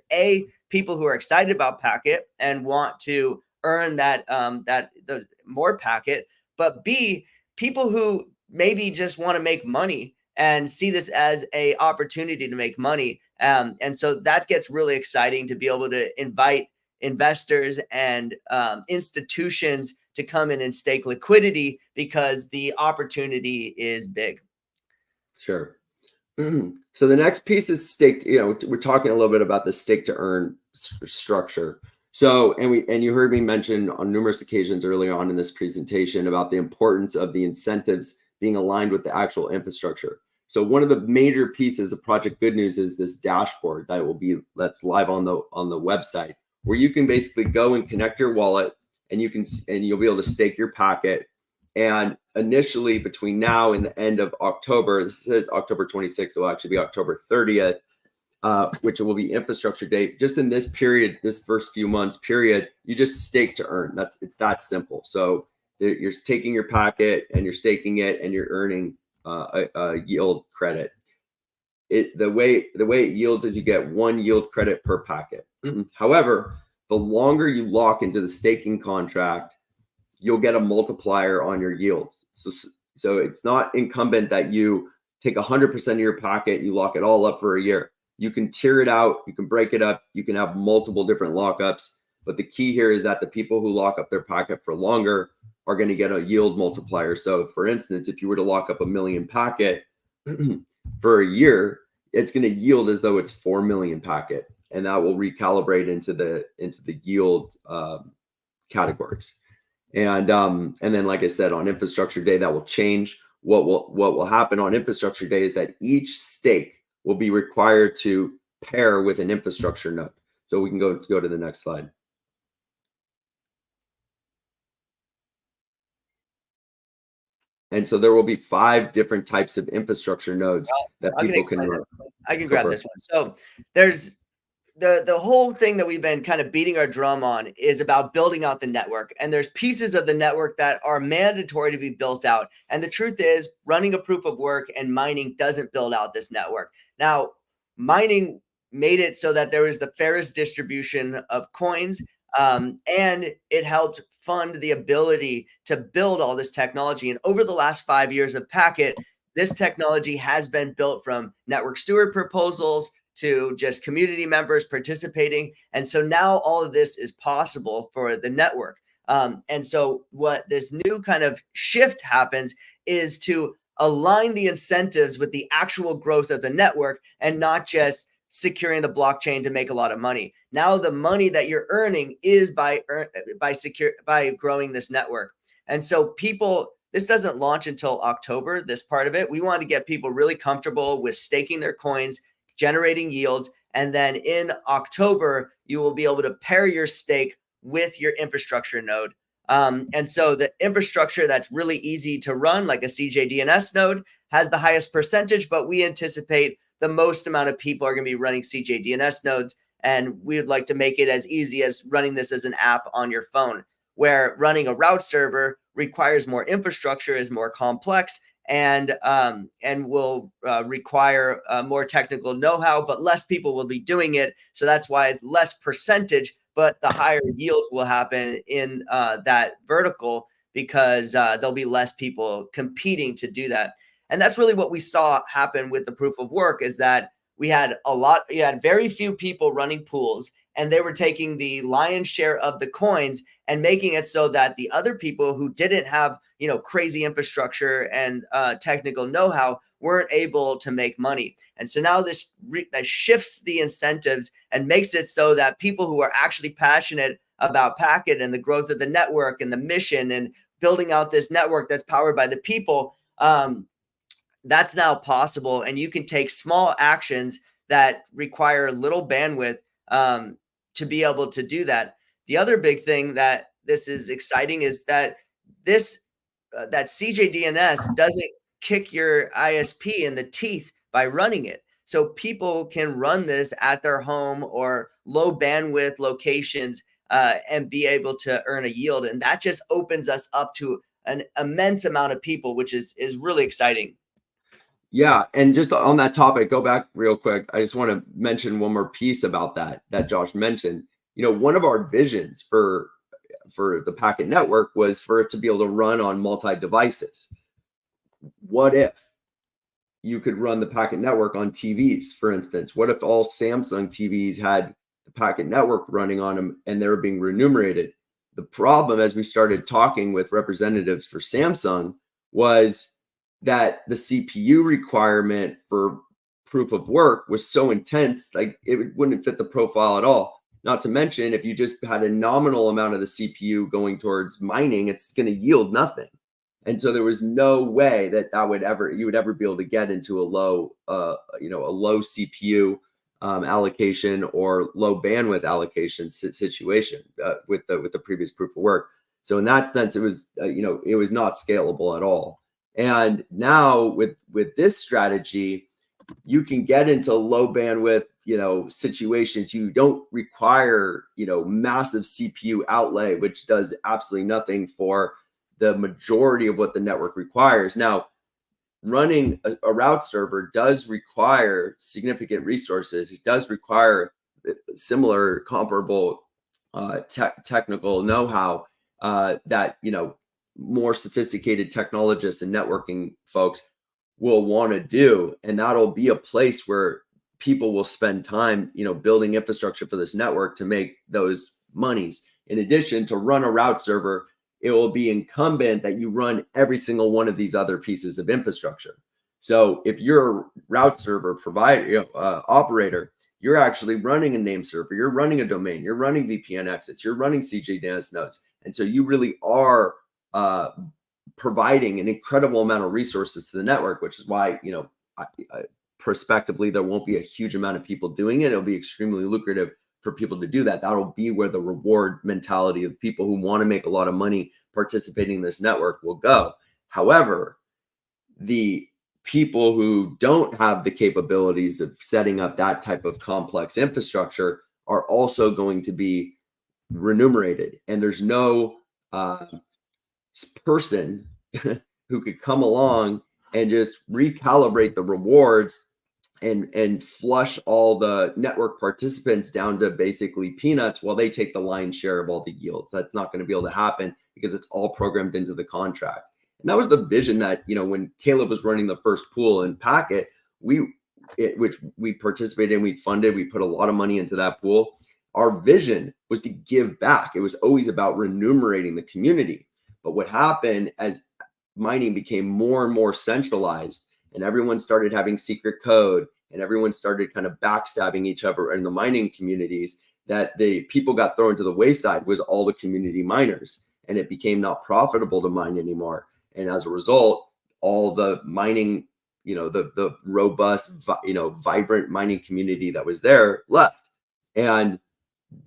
people who are excited about packet and want to earn the more packet, but B, people who maybe just want to make money and see this as a opportunity to make money. And so that gets really exciting to be able to invite investors and institutions to come in and stake liquidity because the opportunity is big.
Sure. So the next piece is stake. We're talking a little bit about the stake to earn structure. So, and you heard me mention on numerous occasions early on in this presentation about the importance of the incentives being aligned with the actual infrastructure. So one of the major pieces of Project Good News is this dashboard that's live on the website, where you can basically go and connect your wallet, and you'll be able to stake your packet. And initially, between now and the end of October, this says October 26th, it will actually be October 30th, which will be infrastructure day. Just in this period, this first few months period, you just stake to earn. It's that simple. So you're taking your packet and you're staking it, and you're earning a yield credit. The way it yields is you get 1 yield credit per packet. However, the longer you lock into the staking contract, you'll get a multiplier on your yields. So it's not incumbent that you take 100% of your packet, you lock it all up for a year. You can tier it out, you can break it up, you can have multiple different lockups. But the key here is that the people who lock up their packet for longer are going to get a yield multiplier. So for instance, if you were to lock up 1 million packet for a year, it's going to yield as though it's 4 million packet, and that will recalibrate into the yield categories. And then, like I said, on infrastructure day, that will change. What will happen on infrastructure day is that each stake will be required to pair with an infrastructure node. So we can go to the next slide. And so there will be 5 different types of infrastructure nodes that people can run.
I can grab this one. So there's the whole thing that we've been kind of beating our drum on is about building out the network. And there's pieces of the network that are mandatory to be built out. And the truth is, running a proof of work and mining doesn't build out this network. Now, mining made it so that there was the fairest distribution of coins, and it helped fund the ability to build all this technology. And over the last 5 years of Packet, this technology has been built from network steward proposals to just community members participating. And so now all of this is possible for the network. And so what this new kind of shift happens is to align the incentives with the actual growth of the network and not just securing the blockchain to make a lot of money. Now the money that you're earning is by growing this network. And so this doesn't launch until October, this part of it. We want to get people really comfortable with staking their coins, generating yields. And then in October, you will be able to pair your stake with your infrastructure node. And so the infrastructure that's really easy to run, like a CJDNS node, has the highest percentage, but we anticipate the most amount of people are going to be running CJDNS nodes. And we would like to make it as easy as running this as an app on your phone, where running a route server requires more infrastructure, is more complex, and will require more technical know-how, but less people will be doing it. So that's why less percentage, but the higher yields will happen in that vertical, because there'll be less people competing to do that. And that's really what we saw happen with the proof of work, is that you had very few people running pools, and they were taking the lion's share of the coins and making it so that the other people who didn't have, crazy infrastructure and technical know-how weren't able to make money. And so now that shifts the incentives and makes it so that people who are actually passionate about Packet and the growth of the network and the mission and building out this network that's powered by the people, that's now possible. And you can take small actions that require little bandwidth to be able to do that. The other big thing that this is exciting is that that CJDNS doesn't kick your ISP in the teeth by running it. So people can run this at their home or low bandwidth locations and be able to earn a yield. And that just opens us up to an immense amount of people, which is really exciting.
Yeah, and just on that topic, go back real quick. I just want to mention one more piece about that Josh mentioned. One of our visions for the Packet network was for it to be able to run on multi-devices. what if you could run the packet network on TVs, for instance? What if all Samsung TVs had the packet network running on them and they were being remunerated? The problem, as we started talking with representatives for Samsung, was that the CPU requirement for proof of work was so intense, like it wouldn't fit the profile at all. Not to mention, if you just had a nominal amount of the CPU going towards mining, it's going to yield nothing. And so there was no way that you would ever be able to get into a low, a low CPU allocation or low bandwidth allocation situation with the previous proof of work. So in that sense, it was it was not scalable at all. And now with this strategy, you can get into low bandwidth situations. You don't require massive CPU outlay, which does absolutely nothing for the majority of what the network requires. Now, running a route server does require significant resources. It does require similar comparable technical know-how that more sophisticated technologists and networking folks will want to do. And that'll be a place where people will spend time building infrastructure for this network to make those monies. In addition, to run a route server, it will be incumbent that you run every single one of these other pieces of infrastructure. So if you're a route server provider, operator, you're actually running a name server, you're running a domain, you're running VPN exits, you're running CJDNS nodes. And so you really are providing an incredible amount of resources to the network, which is why, prospectively, there won't be a huge amount of people doing it. It'll be extremely lucrative for people to do that. That'll be where the reward mentality of people who want to make a lot of money participating in this network will go. However, the people who don't have the capabilities of setting up that type of complex infrastructure are also going to be remunerated. And there's no person who could come along and just recalibrate the rewards and flush all the network participants down to basically peanuts while they take the lion's share of all the yields. That's not going to be able to happen because it's all programmed into the contract. And that was the vision that, when Caleb was running the first pool in Packet, which we participated in, we funded, we put a lot of money into that pool. Our vision was to give back. It was always about remunerating the community. But what happened as mining became more and more centralized, and everyone started having secret code, and everyone started kind of backstabbing each other in the mining communities, that the people got thrown to the wayside was all the community miners, and it became not profitable to mine anymore. And as a result, all the mining, the robust, vibrant mining community that was there left. And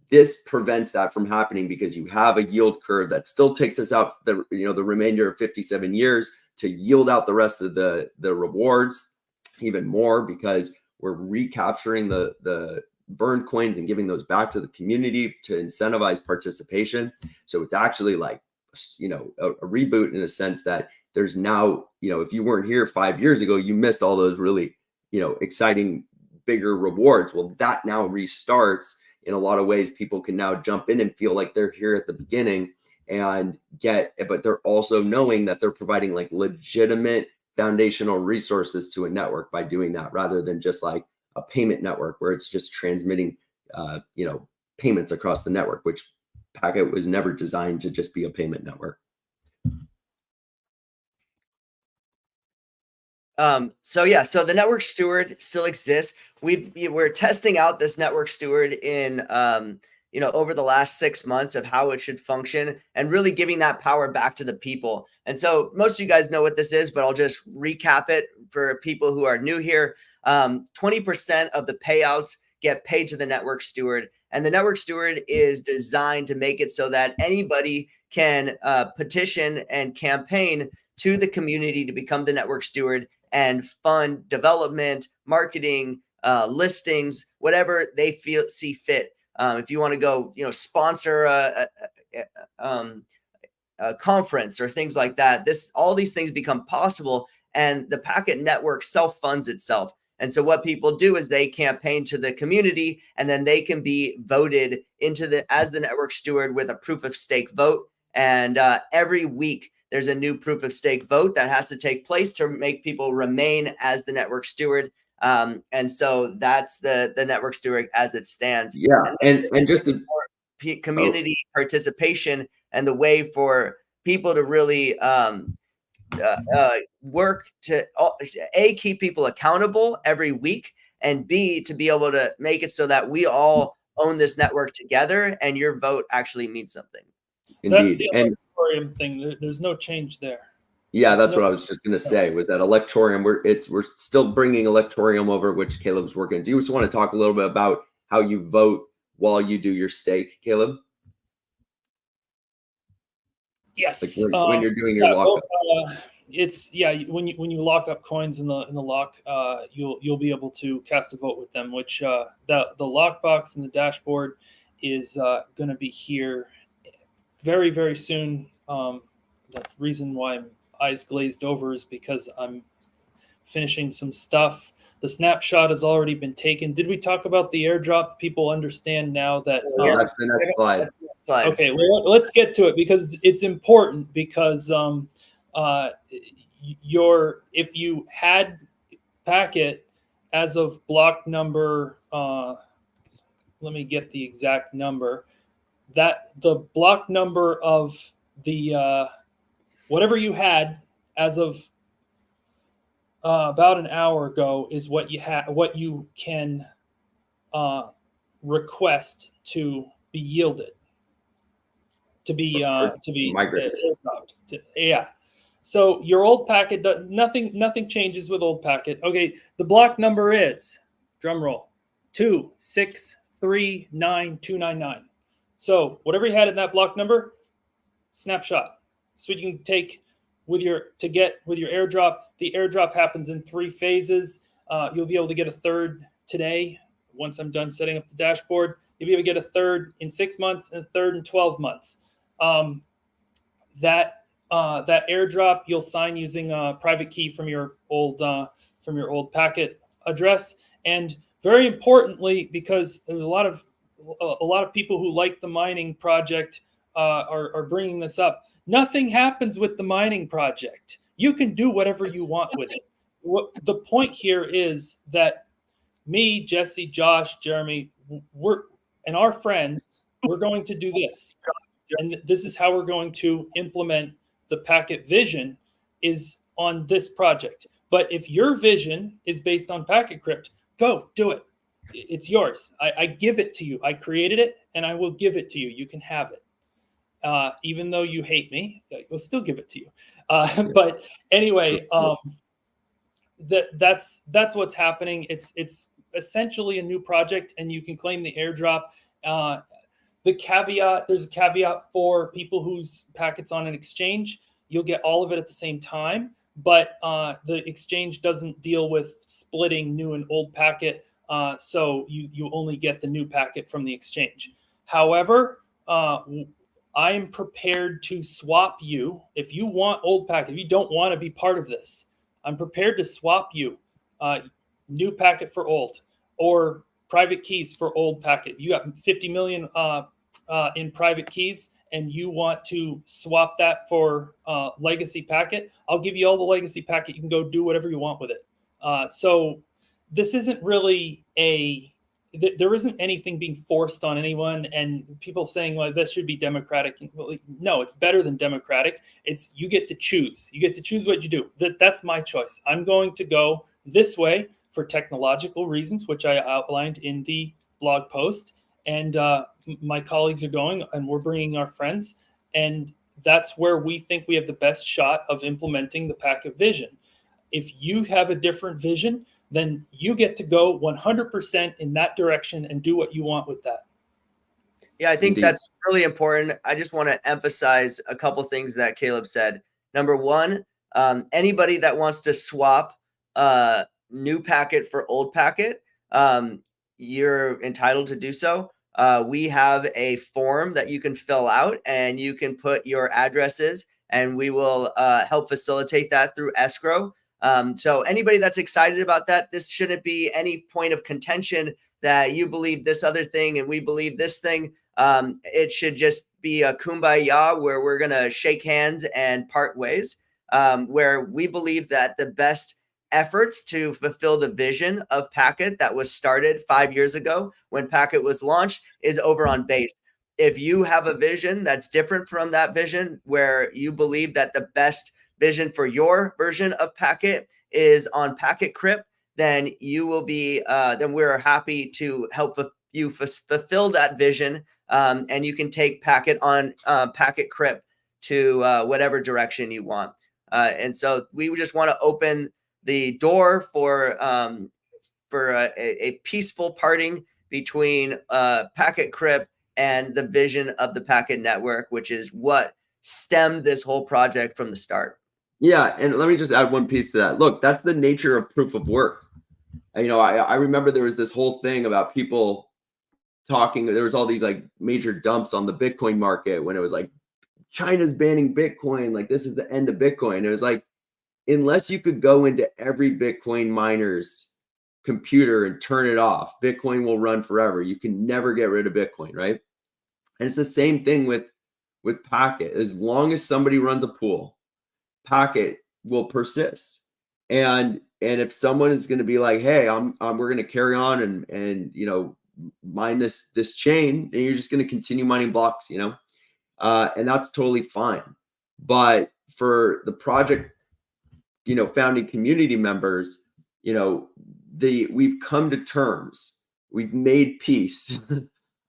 this prevents that from happening because you have a yield curve that still takes us out the remainder of 57 years to yield out the rest of the rewards even more, because we're recapturing the burned coins and giving those back to the community to incentivize participation. So it's actually like, a reboot in a sense that there's now, if you weren't here 5 years ago, you missed all those really, exciting, bigger rewards. Well, that now restarts. In a lot of ways, people can now jump in and feel like they're here at the beginning and but they're also knowing that they're providing like legitimate foundational resources to a network by doing that, rather than just like a payment network where it's just transmitting, payments across the network, which Packet was never designed to just be a payment network.
So the network steward still exists. We're testing out this network steward in, over the last 6 months of how it should function and really giving that power back to the people. And so most of you guys know what this is, but I'll just recap it for people who are new here. 20% of the payouts get paid to the network steward. And the network steward is designed to make it so that anybody can petition and campaign to the community to become the network steward and fund development, marketing, listings, whatever they see fit. If you want to go, sponsor a conference or things like that, all these things become possible, and the Packet network self-funds itself. And so what people do is they campaign to the community, and then they can be voted into as the network steward with a proof of stake vote. And every week there's a new proof of stake vote that has to take place to make people remain as the network steward. And so that's the network steward as it stands.
Yeah, and just the
community participation and the way for people to really work to keep people accountable every week, and B, to be able to make it so that we all own this network together and your vote actually means something.
Indeed.
That's the electorium thing. There's no change there.
Yeah, that's what I was just going to say, was that electorium. We're still bringing electorium over, which Caleb's working. Do you just want to talk a little bit about how you vote while you do your stake, Caleb?
Yes.
Like when you're doing your lockup.
When you lock up coins in the lock, you'll be able to cast a vote with them, which the lockbox and the dashboard is going to be here very, very soon. The reason why I'm eyes glazed over is because I'm finishing some stuff. The snapshot has already been taken. Did we talk about the airdrop? People understand now that.
That's the next slide.
Okay, well, let's get to it because it's important. Because if you had packet as of block number, let me get the exact number. That the block number of the whatever you had as of about an hour ago is what you can request to be yielded, to be
migrated.
Yeah. So your old packet, nothing changes with old packet. Okay, the block number is, drum roll, 2639299. So whatever you had in that block number, snapshot. So you can take with your airdrop. The airdrop happens in 3 phases. You'll be able to get a third today. Once I'm done setting up the dashboard, you'll be able to get a third in 6 months and a third in 12 months. That airdrop you'll sign using a private key from your old packet address. And very importantly, because there's a lot of people who like the mining project are bringing this up. Nothing happens with the mining project. You can do whatever you want with it. The point here is that me, Jesse, Josh, Jeremy, and our friends, we're going to do this. And this is how we're going to implement the packet vision, is on this project. But if your vision is based on packet crypt, go do it. It's yours. I give it to you. I created it and I will give it to you. You can have it. Even though you hate me, we'll still give it to you. But anyway, that's what's happening. It's essentially a new project, and you can claim the airdrop. There's a caveat for people whose packet's on an exchange. You'll get all of it at the same time, but the exchange doesn't deal with splitting new and old packet. So you only get the new packet from the exchange. However, I am prepared to swap you. If you want old packet, if you don't want to be part of this, I'm prepared to swap you new packet for old, or private keys for old packet. If you got 50 million in private keys and you want to swap that for legacy packet, I'll give you all the legacy packet. You can go do whatever you want with it. So this isn't really there isn't anything being forced on anyone, and people saying, well, this should be democratic. Well, no, it's better than democratic. It's you get to choose. You get to choose what you do. That's my choice. I'm going to go this way for technological reasons, which I outlined in the blog post. And my colleagues are going, and we're bringing our friends. And that's where we think we have the best shot of implementing the packet vision. If you have a different vision, then you get to go 100% in that direction and do what you want with that.
Yeah, I think that's really important. I just want to emphasize a couple things that Caleb said. Number one, anybody that wants to swap new packet for old packet, you're entitled to do so. We have a form that you can fill out, and you can put your addresses, and we will help facilitate that through escrow. So anybody that's excited about that, this shouldn't be any point of contention that you believe this other thing and we believe this thing. It should just be a kumbaya where we're going to shake hands and part ways, where we believe that the best efforts to fulfill the vision of Packet that was started 5 years ago when Packet was launched is over on base. If you have a vision that's different from that vision, where you believe that the best vision for your version of Packet is on Packet Crypt, then you will be, then we're happy to help you fulfill that vision. And you can take Packet on Packet Crypt to whatever direction you want. And so we just want to open the door for a peaceful parting between Packet Crypt and the vision of the Packet Network, which is what stemmed this whole project from the start.
Yeah, and let me just add one piece to that. Look, that's the nature of proof of work. You know, I remember there was this whole thing about people talking. There was all these like major dumps on the Bitcoin market when it was like China's banning Bitcoin, like this is the end of Bitcoin. It was like, unless you could go into every Bitcoin miner's computer and turn it off, Bitcoin will run forever. You can never get rid of Bitcoin, right? And it's the same thing with Packet. As long as somebody runs a pool, Packet will persist. And if someone is going to be like, hey, we're going to carry on and you know, mine this chain, and you're just going to continue mining blocks, you know, and that's totally fine. But for the project, you know, founding community members, you know, we've come to terms, we've made peace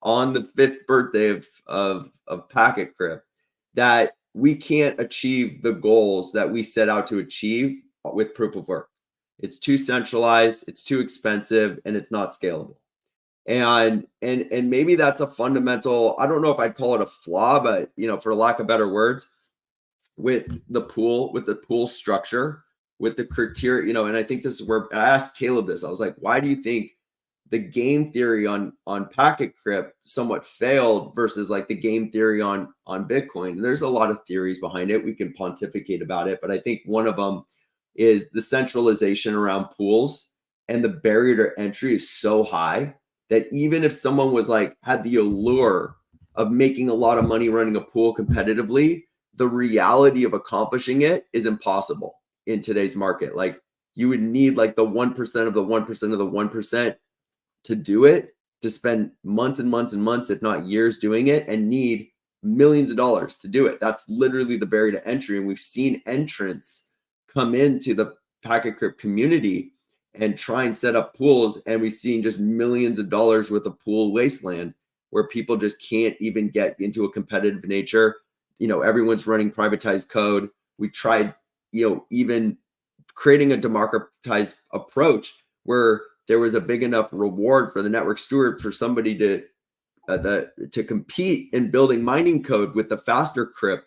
on the 5th birthday of Packet Crypt that we can't achieve the goals that we set out to achieve with proof of work. It's too centralized, it's too expensive, and it's not scalable. And maybe that's a fundamental, I don't know if I'd call it a flaw, but you know, for lack of better words, with the pool structure, with the criteria, you know, and I think this is where I asked Caleb this. I was like, why do you think the game theory on Packet Crypt somewhat failed versus like the game theory on Bitcoin? And there's a lot of theories behind it. We can pontificate about it, but I think one of them is the centralization around pools, and the barrier to entry is so high that even if someone was like had the allure of making a lot of money running a pool competitively, the reality of accomplishing it is impossible in today's market. Like you would need like the 1% of the 1% of the 1% to do it, to spend months and months and months, if not years doing it, and need millions of dollars to do it. That's literally the barrier to entry. And we've seen entrants come into the Packet Crypt community and try and set up pools, and we've seen just millions of dollars worth of pool wasteland where people just can't even get into a competitive nature. You know, everyone's running privatized code. We tried, you know, even creating a democratized approach where there was a big enough reward for the network steward for somebody to compete in building mining code with the faster crypt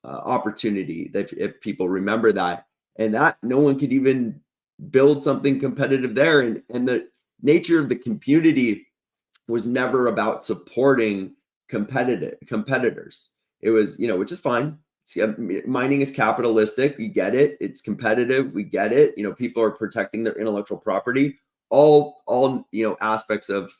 opportunity, that if people remember that, and that no one could even build something competitive there. And the nature of the community was never about supporting competitors. It was, you know, which is fine. Mining is capitalistic. We get it. It's competitive. We get it. You know, people are protecting their intellectual property. All you know, aspects of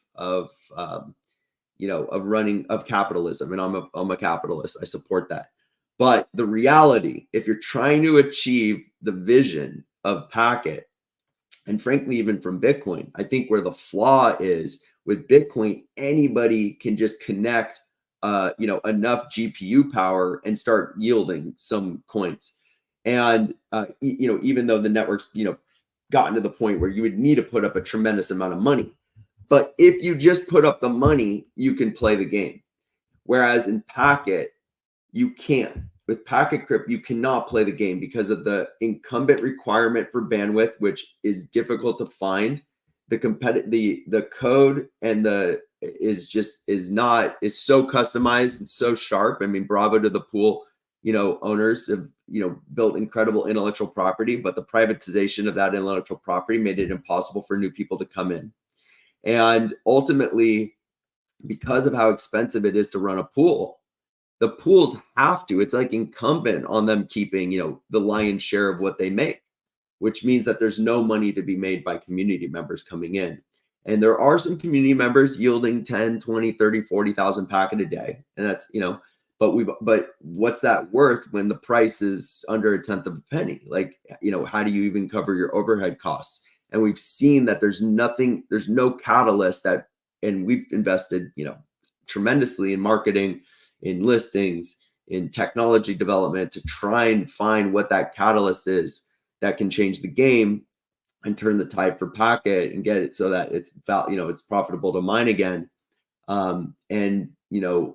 you know, of capitalism. And I'm a capitalist. I support that. But the reality, if you're trying to achieve the vision of Packet, and frankly, even from Bitcoin, I think where the flaw is with Bitcoin, anybody can just connect you know, enough GPU power and start yielding some coins. And, you know, even though the network's, you know, gotten to the point where you would need to put up a tremendous amount of money. But if you just put up the money, you can play the game. Whereas in Packet, you can't. With Packet Crypt, you cannot play the game because of the incumbent requirement for bandwidth, which is difficult to find. The code and is so customized and so sharp. I mean, bravo to the pool, you know, owners have, you know, built incredible intellectual property, but the privatization of that intellectual property made it impossible for new people to come in. And ultimately, because of how expensive it is to run a pool, the pools have to, it's like incumbent on them keeping, you know, the lion's share of what they make, which means that there's no money to be made by community members coming in. And there are some community members yielding 10, 20, 30, 40,000 packet a day. And that's, but what's that worth when the price is under 1/10 of a penny? Like, how do you even cover your overhead costs? And we've seen that there's no catalyst that, and we've invested, tremendously in marketing, in listings, in technology development to try and find what that catalyst is that can change the game and turn the tide for packet and get it so that it's profitable to mine again. And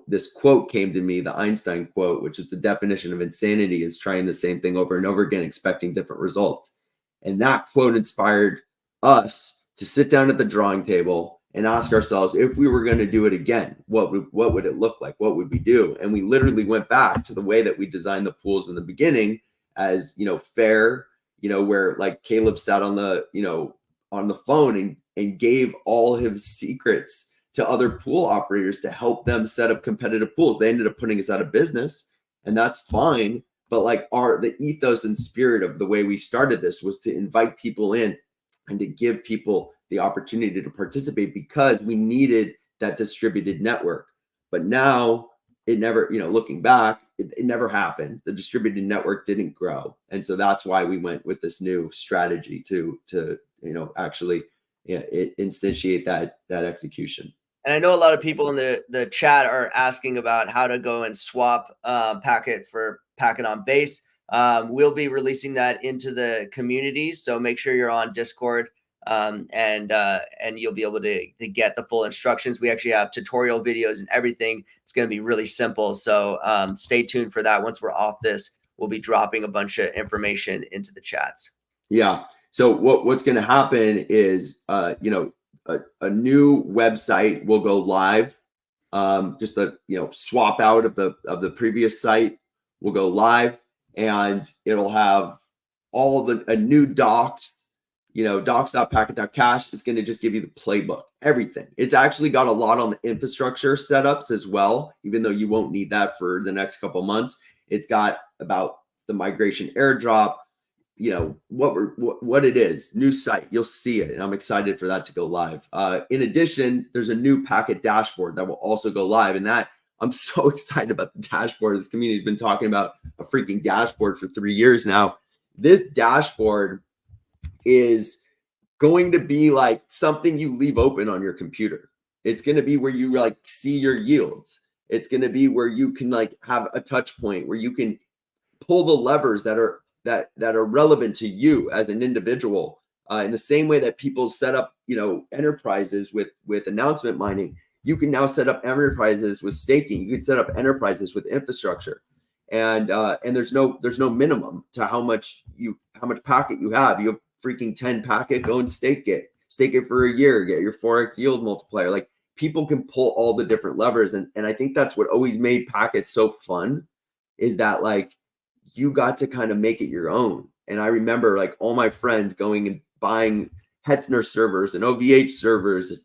this quote came to me, the Einstein quote, which is the definition of insanity is trying the same thing over and over again, expecting different results. And that quote inspired us to sit down at the drawing table and ask ourselves, if we were going to do it again, what would it look like? What would we do? And we literally went back to the way that we designed the pools in the beginning as, fair, where like Caleb sat on the, on the phone and gave all his secrets to other pool operators to help them set up competitive pools. They ended up putting us out of business, and that's fine. But like the ethos and spirit of the way we started this was to invite people in and to give people the opportunity to participate because we needed that distributed network. But now it never, looking back, it never happened. The distributed network didn't grow. And so that's why we went with this new strategy to actually instantiate that execution.
And I know a lot of people in the chat are asking about how to go and swap packet for packet on base. We'll be releasing that into the community, so make sure you're on Discord, and you'll be able to get the full instructions. We actually have tutorial videos and everything. It's going to be really simple, so stay tuned for that. Once we're off this, we'll be dropping a bunch of information into the chats.
Yeah. So what's going to happen is, a new website will go live. Just a swap out of the previous site will go live, and it'll have all a new docs. Docs.packet.cache is going to just give you the playbook, everything. It's actually got a lot on the infrastructure setups as well, even though you won't need that for the next couple months. It's got about the migration airdrop, what it is, new site, you'll see it. And I'm excited for that to go live. In addition, there's a new packet dashboard that will also go live. And that I'm so excited about the dashboard. This community's been talking about a freaking dashboard for 3 years now. This dashboard is going to be like something you leave open on your computer. It's going to be where you like see your yields. It's going to be where you can like have a touch point where you can pull the levers that are relevant to you as an individual, in the same way that people set up, enterprises with announcement mining. You can now set up enterprises with staking. You can set up enterprises with infrastructure, and there's no minimum to how much packet you have. You have freaking 10 packet, go and stake it for a year, get your 4x yield multiplier. Like, people can pull all the different levers, and I think that's what always made packets so fun, is that like you got to kind of make it your own. And I remember like all my friends going and buying Hetzner servers and OVH servers,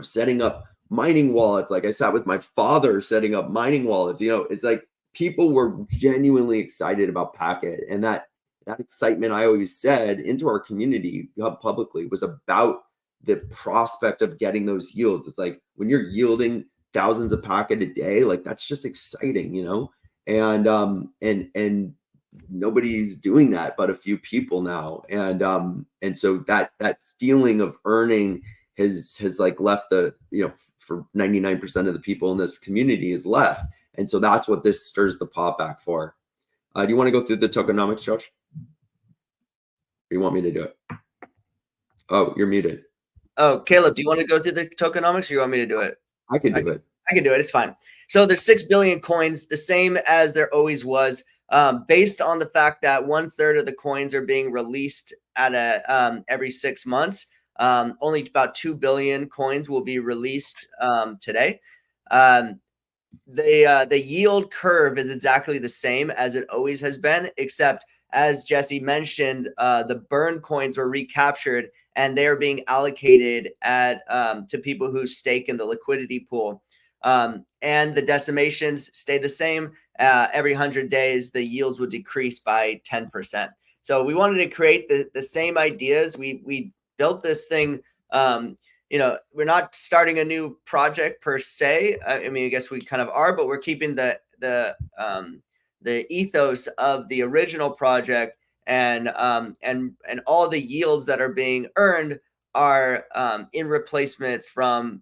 setting up mining wallets. Like I sat with my father setting up mining wallets. It's like people were genuinely excited about Packet. And that excitement, I always said, into our community publicly was about the prospect of getting those yields. It's like when you're yielding thousands of packet a day, like that's just exciting, and nobody's doing that but a few people now. And so that feeling of earning has like left for 99% of the people in this community is left. And so that's what this stirs the pot back for. Do you want to go through the tokenomics, Josh? Or you want me to do it? Oh, you're muted.
Oh, Caleb, do you want to go through the tokenomics, or you want me to do it?
I can do it.
I can do it. It's fine. So there's 6 billion coins, the same as there always was, based on the fact that 1/3 of the coins are being released at every 6 months. Only about 2 billion coins will be released today. The yield curve is exactly the same as it always has been, except as Jesse mentioned, the burn coins were recaptured and they are being allocated to people who stake in the liquidity pool. And the decimations stay the same. Every 100 days, the yields would decrease by 10%. So we wanted to create the same ideas. We built this thing, we're not starting a new project per se. I mean, I guess we kind of are, but we're keeping the ethos of the original project, and all the yields that are being earned are in replacement from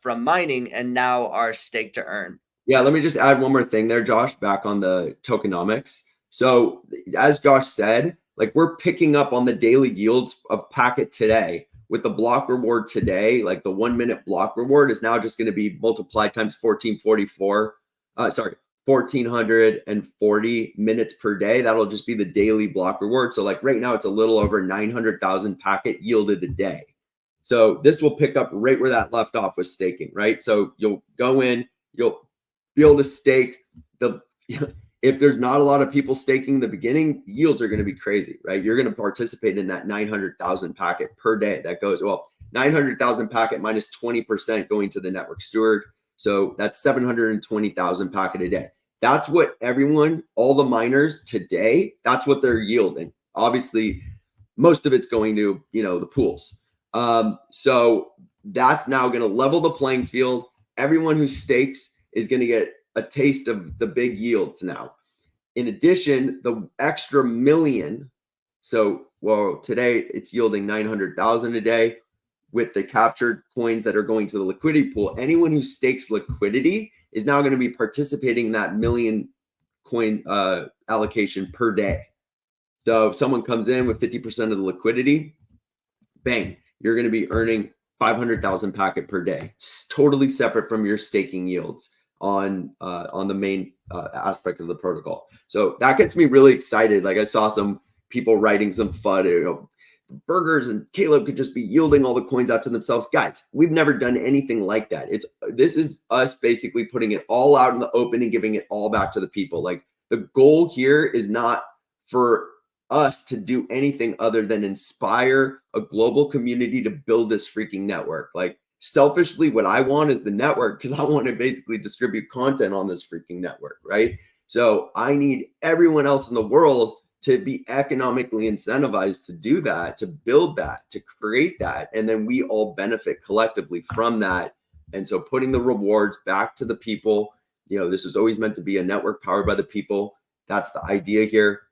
mining, and now are staked to earn.
Yeah, let me just add one more thing there, Josh, back on the tokenomics. So as Josh said, like, we're picking up on the daily yields of Packet today. With the block reward today, like the 1 minute block reward is now just going to be multiplied times 1440 minutes per day. That'll just be the daily block reward. So like right now it's a little over 900,000 Packet yielded a day. So this will pick up right where that left off with staking, right? So you'll go in, you'll be able to stake the if there's not a lot of people staking in the beginning, yields are going to be crazy, right? You're going to participate in that 900,000 Packet per day. That goes, well, 900,000 Packet minus 20% going to the network steward. So that's 720,000 Packet a day. That's what everyone, all the miners today, that's what they're yielding. Obviously, most of it's going to, the pools. So that's now going to level the playing field. Everyone who stakes is going to get a taste of the big yields now. In addition, the extra million. So, well, today it's yielding 900,000 a day with the captured coins that are going to the liquidity pool. Anyone who stakes liquidity is now going to be participating in that million coin allocation per day. So if someone comes in with 50% of the liquidity, bang, you're going to be earning 500,000 Packet per day. It's totally separate from your staking yields on the main aspect of the protocol. So that gets me really excited. Like, I saw some people writing some FUD, Burgers and Caleb could just be yielding all the coins out to themselves. Guys, we've never done anything like that. This is us basically putting it all out in the open and giving it all back to the people. Like, the goal here is not for us to do anything other than inspire a global community to build this freaking network. Like, selfishly, what I want is the network, because I want to basically distribute content on this freaking network, right? So I need everyone else in the world to be economically incentivized to do that, to build that, to create that. And then we all benefit collectively from that. And so putting the rewards back to the people, this was always meant to be a network powered by the people. That's the idea here.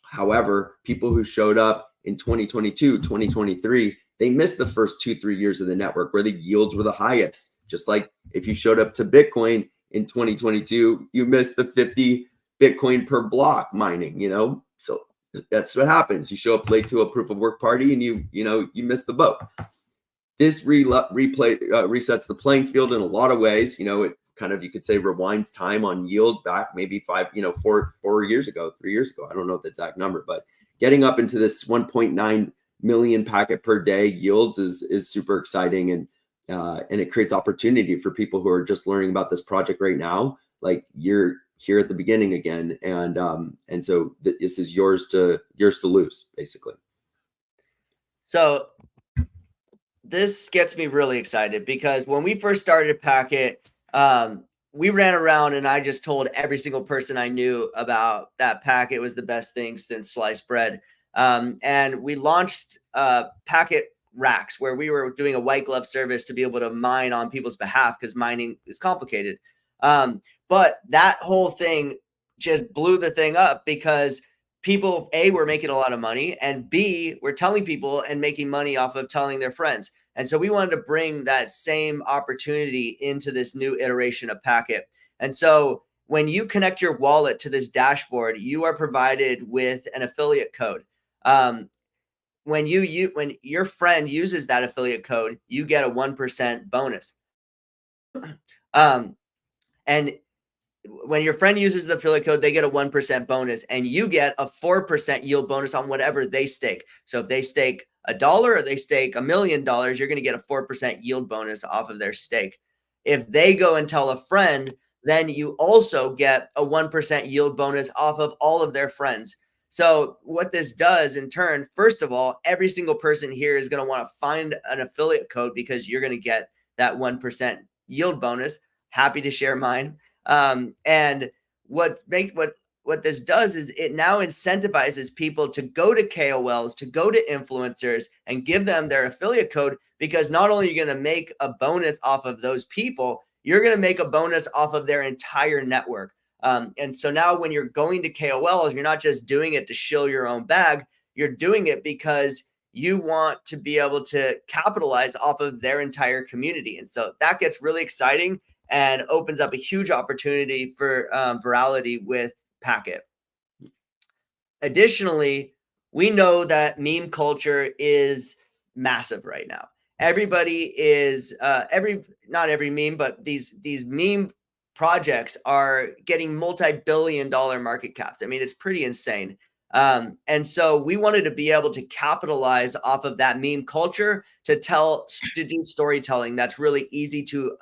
However, people who showed up in 2022, 2023, they missed the first 2-3 years of the network where the yields were the highest. Just like if you showed up to Bitcoin in 2022, you missed the 50 Bitcoin per block mining, So that's what happens. You show up late to a proof of work party and you miss the boat. This resets the playing field in a lot of ways. It kind of, you could say, rewinds time on yields back maybe 4 years ago, 3 years ago. I don't know the exact number, but getting up into this 1.9 million Packet per day yields is super exciting, and it creates opportunity for people who are just learning about this project right now. Like, you're here at the beginning again, and so this is yours to lose, basically.
So this gets me really excited, because when we first started Packet, we ran around and I just told every single person I knew about that Packet was the best thing since sliced bread. And we launched Packet racks, where we were doing a white glove service to be able to mine on people's behalf, because mining is complicated. But that whole thing just blew the thing up, because people, A, were making a lot of money, and B, were telling people and making money off of telling their friends. And so we wanted to bring that same opportunity into this new iteration of Packet. And so when you connect your wallet to this dashboard, you are provided with an affiliate code. When your friend uses that affiliate code, you get a 1% bonus. And when your friend uses the affiliate code, they get a 1% bonus, and you get a 4% yield bonus on whatever they stake. So if they stake $1 or they stake $1 million, you're going to get a 4% yield bonus off of their stake. If they go and tell a friend, then you also get a 1% yield bonus off of all of their friends. So what this does in turn, first of all, every single person here is going to want to find an affiliate code, because you're going to get that 1% yield bonus. Happy to share mine. And what what this does is it now incentivizes people to go to KOLs, to go to influencers and give them their affiliate code, because not only are you going to make a bonus off of those people, you're going to make a bonus off of their entire network. And so now when you're going to KOLs, you're not just doing it to shill your own bag. You're doing it because you want to be able to capitalize off of their entire community. And so that gets really exciting and opens up a huge opportunity for virality with Packet. Additionally, we know that meme culture is massive right now. Everybody is not every meme, but these meme projects are getting multi-billion-dollar market caps. I mean, it's pretty insane. And so we wanted to be able to capitalize off of that meme culture to do storytelling that's really easy to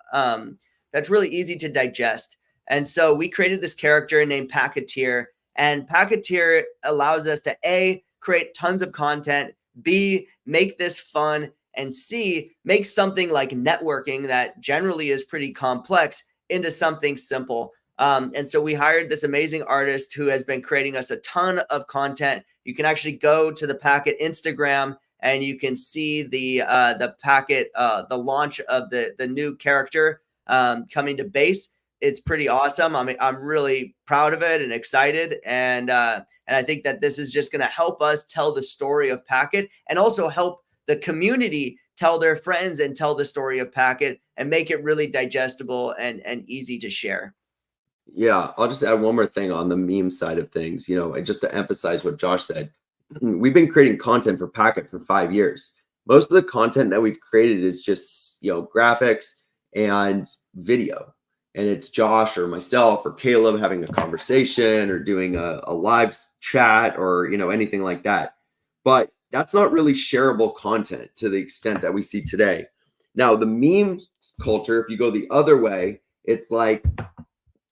digest. And so we created this character named Packeteer, and Packeteer allows us to A, create tons of content, B, make this fun, and C, make something like networking that generally is pretty complex into something simple. And so we hired this amazing artist who has been creating us a ton of content. You can actually go to the Packet Instagram and you can see the Packet, the launch of the new character coming to base. It's pretty awesome. I'm really proud of it and excited. And I think that this is just going to help us tell the story of Packet, and also help the community tell their friends and tell the story of Packet, and make it really digestible and easy to share.
Yeah, I'll just add one more thing on the meme side of things. Just to emphasize what Josh said, we've been creating content for Packet for 5 years. Most of the content that we've created is just, graphics and video. And it's Josh or myself or Caleb having a conversation or doing a live chat or, anything like that. But that's not really shareable content to the extent that we see today. Now, the meme culture, if you go the other way, it's like,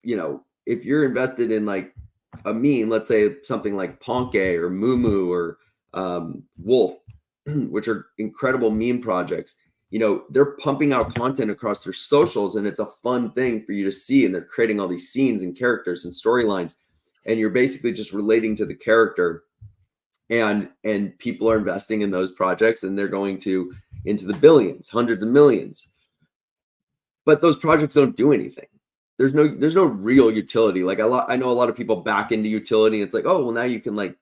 if you're invested in like a meme, let's say something like Ponke or Mumu or Wolf, which are incredible meme projects, they're pumping out content across their socials, and it's a fun thing for you to see. And they're creating all these scenes and characters and storylines, and you're basically just relating to the character. And people are investing in those projects, and they're going into the billions, hundreds of millions. But those projects don't do anything. There's no real utility. Like I know a lot of people back into utility. It's like, oh, well, now you can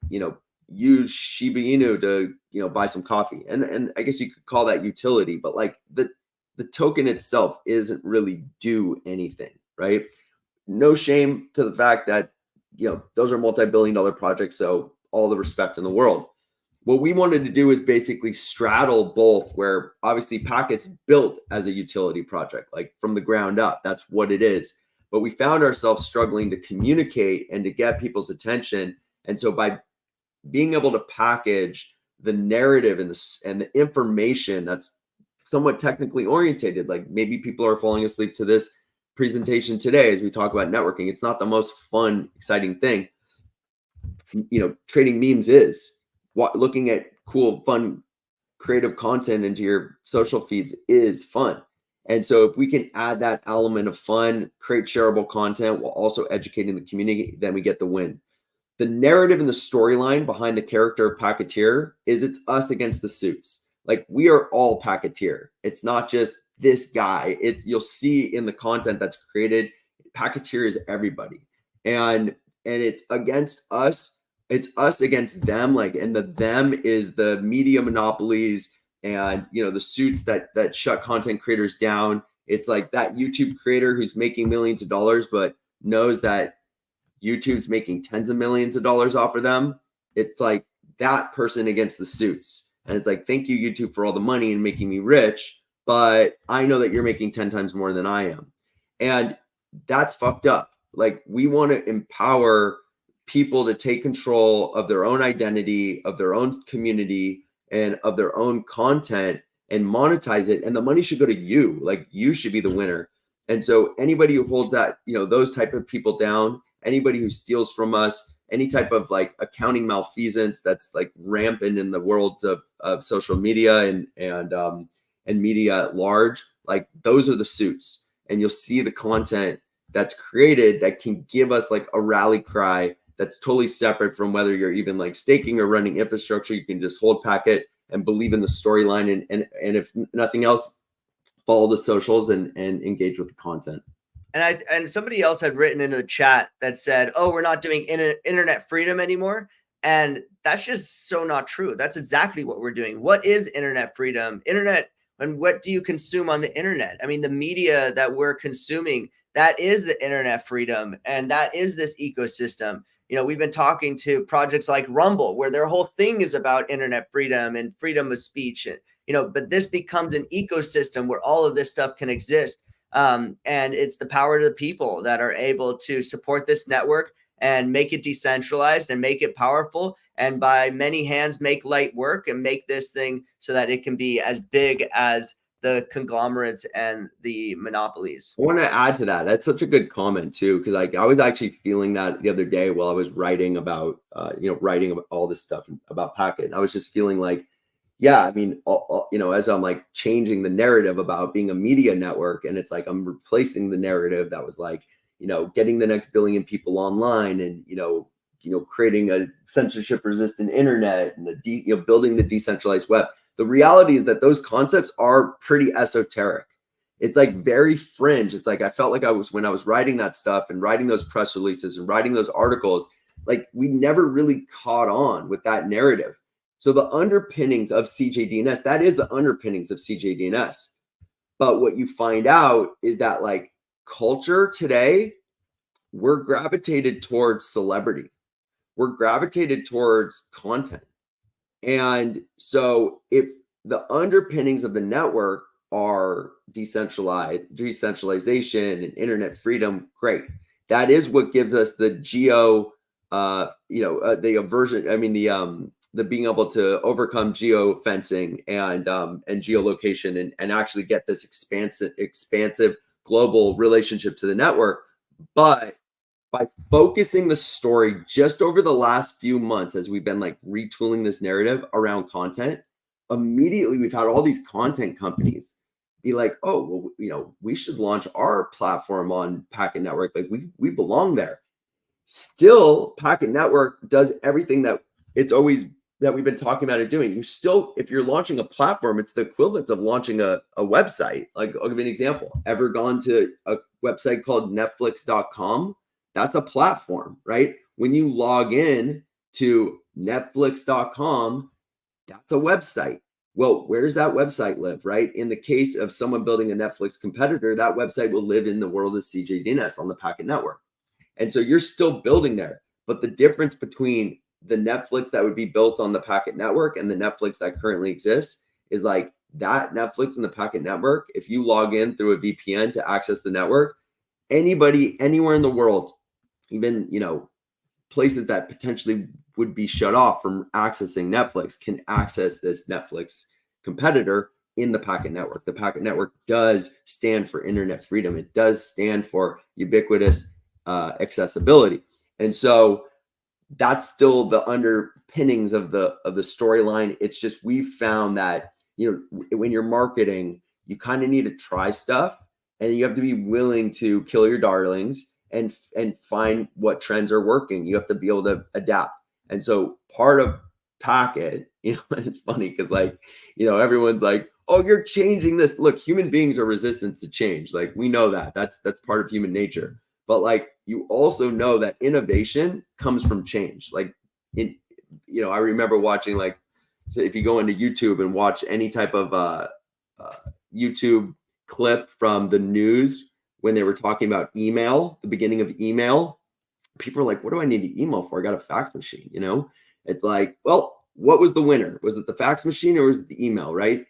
use Shiba Inu to buy some coffee, and I guess you could call that utility, but like the token itself isn't really do anything, right? No shame to the fact that those are multi-billion-dollar projects, so all the respect in the world. What we wanted to do is basically straddle both, where obviously Packet's built as a utility project, like from the ground up. That's what it is. But we found ourselves struggling to communicate and to get people's attention. And so by being able to package the narrative and the information that's somewhat technically orientated, like maybe people are falling asleep to this presentation today as we talk about networking. It's not the most fun, exciting thing. Trading memes is. Looking at cool, fun, creative content into your social feeds is fun. And so if we can add that element of fun, create shareable content while also educating the community, then we get the win. The narrative and the storyline behind the character of Packeteer is it's us against the suits. Like, we are all Packeteer. It's not just this guy. You'll see in the content that's created, Packeteer is everybody. And it's against us. It's us against them. And the them is the media monopolies and the suits that shut content creators down. It's like that YouTube creator who's making millions of dollars but knows that YouTube's making tens of millions of dollars off of them. It's like that person against the suits. And it's like, thank you, YouTube, for all the money and making me rich, but I know that you're making 10 times more than I am. And that's fucked up. Like, we want to empower people to take control of their own identity, of their own community, and of their own content, and monetize it. And the money should go to you. Like, you should be the winner. And so anybody who holds that, those type of people down, anybody who steals from us, any type of like accounting malfeasance that's like rampant in the world of social media and media at large, like, those are the suits. And you'll see the content that's created that can give us like a rally cry that's totally separate from whether you're even like staking or running infrastructure. You can just hold packet and believe in the storyline, and if nothing else, follow the socials and engage with the content.
And somebody else had written into the chat that said, "Oh, we're not doing internet freedom anymore," and that's just so not true. That's exactly what we're doing. What is internet freedom? And what do you consume on the internet? I mean, the media that we're consuming, that is the internet freedom, and that is this ecosystem. You know, we've been talking to projects like Rumble, where their whole thing is about internet freedom and freedom of speech. You know, but this becomes an ecosystem where all of this stuff can exist. And it's the power of the people that are able to support this network and make it decentralized and make it powerful, and by many hands make light work and make this thing so that it can be as big as the conglomerates and the monopolies.
I want to add to that. That's such a good comment too, because like I was actually feeling that the other day while I was writing about writing about all this stuff about Packet. And I was just feeling like, yeah, I mean, as I'm like changing the narrative about being a media network, and it's like I'm replacing the narrative that was like, getting the next billion people online, and creating a censorship resistant internet, and building the decentralized web. The reality is that those concepts are pretty esoteric. It's like very fringe. It's like I felt like when I was writing that stuff and writing those press releases and writing those articles, like we never really caught on with that narrative. So the underpinnings of CJDNS, that is the underpinnings of CJDNS. But what you find out is that like culture today, we're gravitated towards celebrity. We're gravitated towards content. And so if the underpinnings of the network are decentralization and internet freedom, great. That is what gives us the the aversion. I mean, the being able to overcome geofencing and geolocation and actually get this expansive global relationship to the network. But by focusing the story just over the last few months, as we've been like retooling this narrative around content, immediately we've had all these content companies be like, oh, well, we should launch our platform on Packet Network. Like we belong there. Still, Packet Network does everything that we've been talking about it doing. If you're launching a platform, it's the equivalent of launching a website. Like I'll give you an example. Ever gone to a website called Netflix.com? That's a platform, right? When you log in to Netflix.com, that's a website. Well, where's that website live, right? In the case of someone building a Netflix competitor, that website will live in the world of CJDNS on the Packet Network. And so you're still building there. But the difference between the Netflix that would be built on the Packet Network and the Netflix that currently exists is like that Netflix and the Packet Network. If you log in through a VPN to access the network, anybody anywhere in the world, even places that potentially would be shut off from accessing Netflix, can access this Netflix competitor in the Packet Network. The Packet Network does stand for internet freedom. It does stand for ubiquitous accessibility. And so that's still the underpinnings of the storyline. It's just we've found that when you're marketing, you kind of need to try stuff, and you have to be willing to kill your darlings and find what trends are working. You have to be able to adapt. And so part of Packet, it's funny because everyone's like, oh, you're changing this. Look, human beings are resistant to change. Like we know that. That's part of human nature. But like you also know that innovation comes from change. Like I remember watching, like, so if you go into YouTube and watch any type of YouTube clip from the news when they were talking about email, the beginning of email, people are like, what do I need to email for? I got a fax machine, It's like, well, what was the winner? Was it the fax machine or was it the email, right?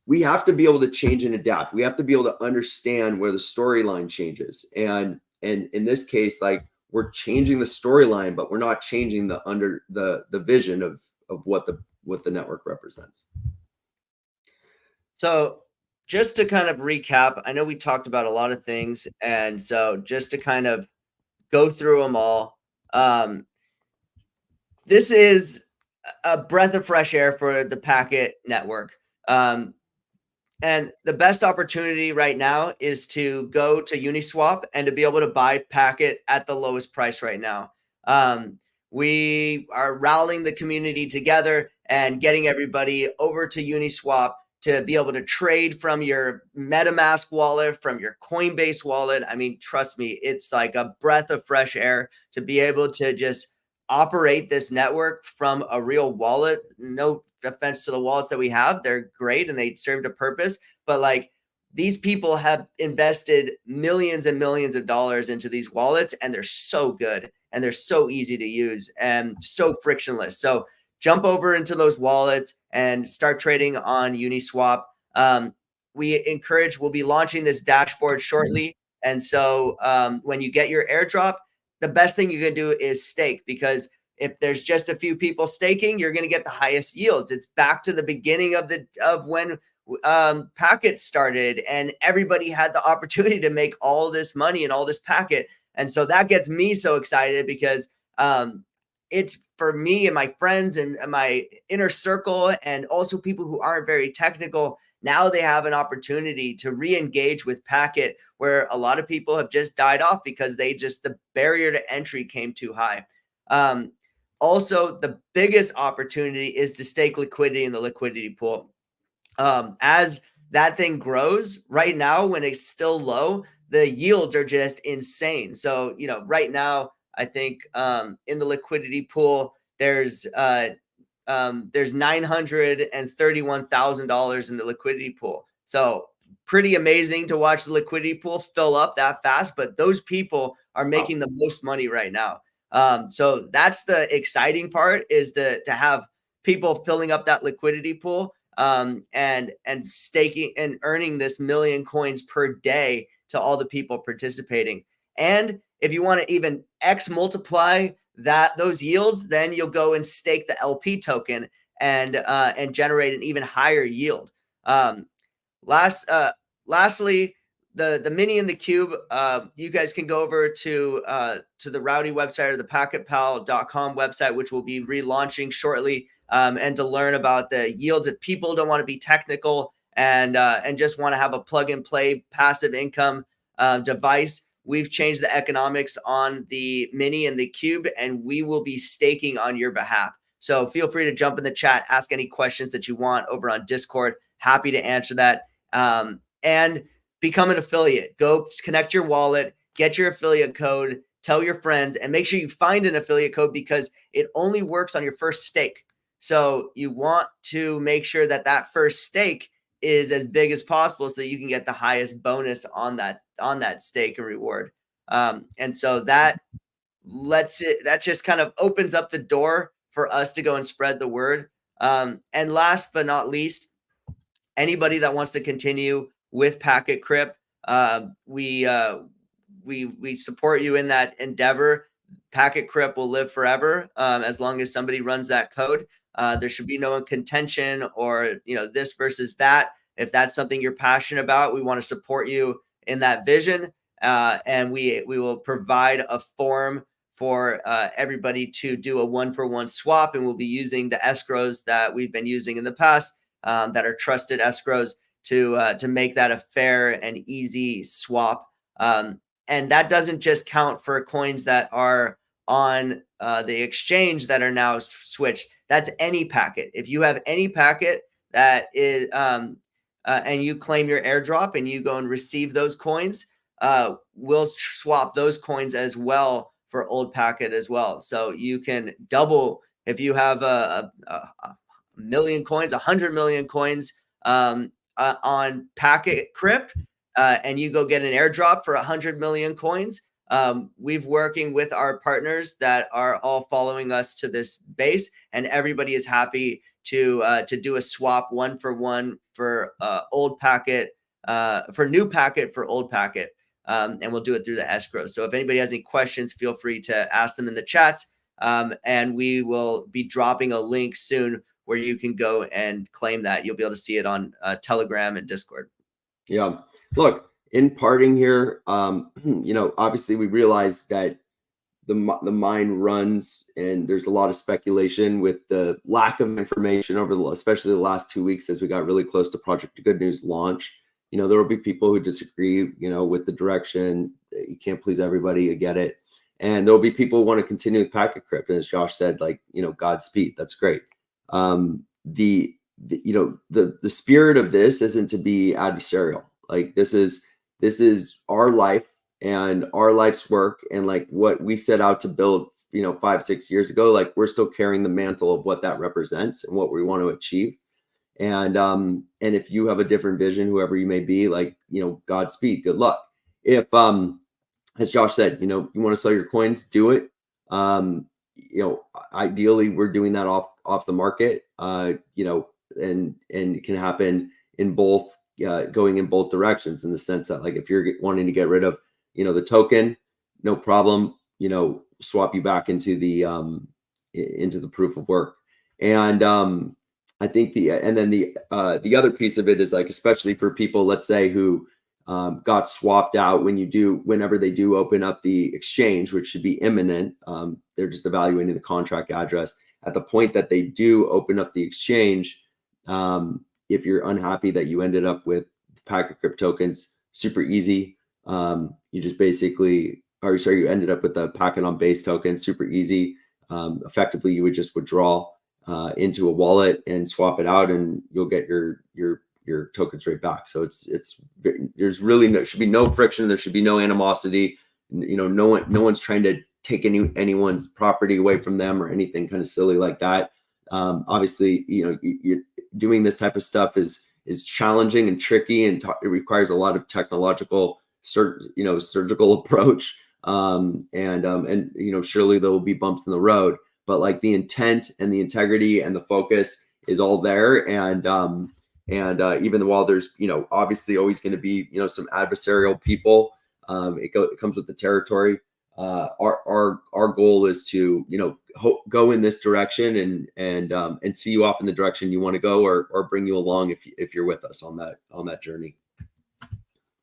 We have to be able to change and adapt. We have to be able to understand where the storyline changes. And in this case, like we're changing the storyline, but we're not changing the vision of what the network represents.
So just to kind of recap, I know we talked about a lot of things. And so just to kind of go through them all, this is a breath of fresh air for the Packet Network. And the best opportunity right now is to go to Uniswap and to be able to buy Packet at the lowest price right now. we are rallying the community together and getting everybody over to Uniswap to be able to trade from your MetaMask wallet, from your Coinbase wallet. I mean, trust me, it's like a breath of fresh air to be able to just operate this network from a real wallet. No offense to the wallets that we have. They're great and they served a purpose, but like these people have invested millions and millions of dollars into these wallets, and they're so good and they're so easy to use and so frictionless. So jump over into those wallets and start trading on Uniswap. We'll be launching this dashboard shortly. And so when you get your airdrop, the best thing you can do is stake, because if there's just a few people staking, you're going to get the highest yields. It's back to the beginning of when Packet started and everybody had the opportunity to make all this money and all this Packet. And so that gets me so excited, because it's for me and my friends and my inner circle, and also people who aren't very technical. Now they have an opportunity to re-engage with Packet, where a lot of people have just died off because the barrier to entry came too high. Also, the biggest opportunity is to stake liquidity in the liquidity pool. As that thing grows, right now when it's still low, the yields are just insane. So, right now, I think in the liquidity pool, there's $931,000 in the liquidity pool. So pretty amazing to watch the liquidity pool fill up that fast, but those people are making the most money right now. So that's the exciting part, is to have people filling up that liquidity pool and staking and earning this million coins per day to all the people participating. And if you want to even X multiply those yields, then you'll go and stake the LP token and generate an even higher yield. Lastly, the mini and the cube, you guys can go over to the Rowdy website or the packetpal.com website, which will be relaunching shortly, and to learn about the yields. If people don't want to be technical and just want to have a plug and play passive income device, we've changed the economics on the mini and the cube, and we will be staking on your behalf. So feel free to jump in the chat, ask any questions that you want over on Discord. Happy to answer that. And become an affiliate. Go connect your wallet, get your affiliate code, tell your friends, and make sure you find an affiliate code, because it only works on your first stake. So you want to make sure that that first stake is as big as possible so that you can get the highest bonus on that stake and reward. And so that just kind of opens up the door for us to go and spread the word. And last but not least, anybody that wants to continue with Packet Crypt, we support you in that endeavor. Packet Crypt will live forever as long as somebody runs that code. There should be no contention or this versus that. If that's something you're passionate about, we want to support you in that vision, and we will provide a form for everybody to do a 1-for-1 swap, and we'll be using the escrows that we've been using in the past, that are trusted escrows, to make that a fair and easy swap. And that doesn't just count for coins that are on the exchange that are now switched. That's any packet. If you have any packet that is and you claim your airdrop and you go and receive those coins, we'll swap those coins as well for old packet as well. So you can double if you have a million coins, 100 million coins on Packet Crypt, and you go get an airdrop for 100 million coins. We've working with our partners that are all following us to this base, and everybody is happy to do a swap 1-for-1 for old packet, for new packet for old packet, and we'll do it through the escrow. So if anybody has any questions, feel free to ask them in the chats, and we will be dropping a link soon where you can go and claim that. You'll be able to see it on Telegram and Discord.
Yeah. Look, in parting here, obviously we realize that the mine runs, and there's a lot of speculation with the lack of information especially the last 2 weeks as we got really close to Project Good News launch. There will be people who disagree, with the direction. You can't please everybody. I get it. And there'll be people who want to continue with Packet Crypt. And as Josh said, like, Godspeed. That's great. The spirit of this isn't to be adversarial. Like, this is our life and our life's work, and like what we set out to build 5-6 years ago. Like, we're still carrying the mantle of what that represents and what we want to achieve. And if you have a different vision, whoever you may be, like, Godspeed, good luck. If as Josh said, you want to sell your coins, do it. Ideally we're doing that off the market, and it can happen in both, going in both directions, in the sense that, like, if you're wanting to get rid of, the token, no problem, swap you back into the proof of work. And I think the other piece of it is, like, especially for people, let's say, who got swapped out whenever they do open up the exchange, which should be imminent. They're just evaluating the contract address. At the point that they do open up the exchange, if you're unhappy that you ended up with Packet Crypt tokens, super easy. You just basically, you ended up with the Packet on base token, super easy. Effectively, you would just withdraw into a wallet and swap it out, and you'll get your tokens right back. So there's really should be no friction. There should be no animosity. No one's trying to take anyone's property away from them or anything kind of silly like that. Obviously, you're doing this type of stuff is challenging and tricky, and it requires a lot of technological, surgical approach. Surely there will be bumps in the road, but like, the intent and the integrity and the focus is all there. And even while there's, obviously always going to be, some adversarial people, it comes with the territory. Our goal is to, go in this direction and see you off in the direction you want to go, or bring you along if you're with us on that journey.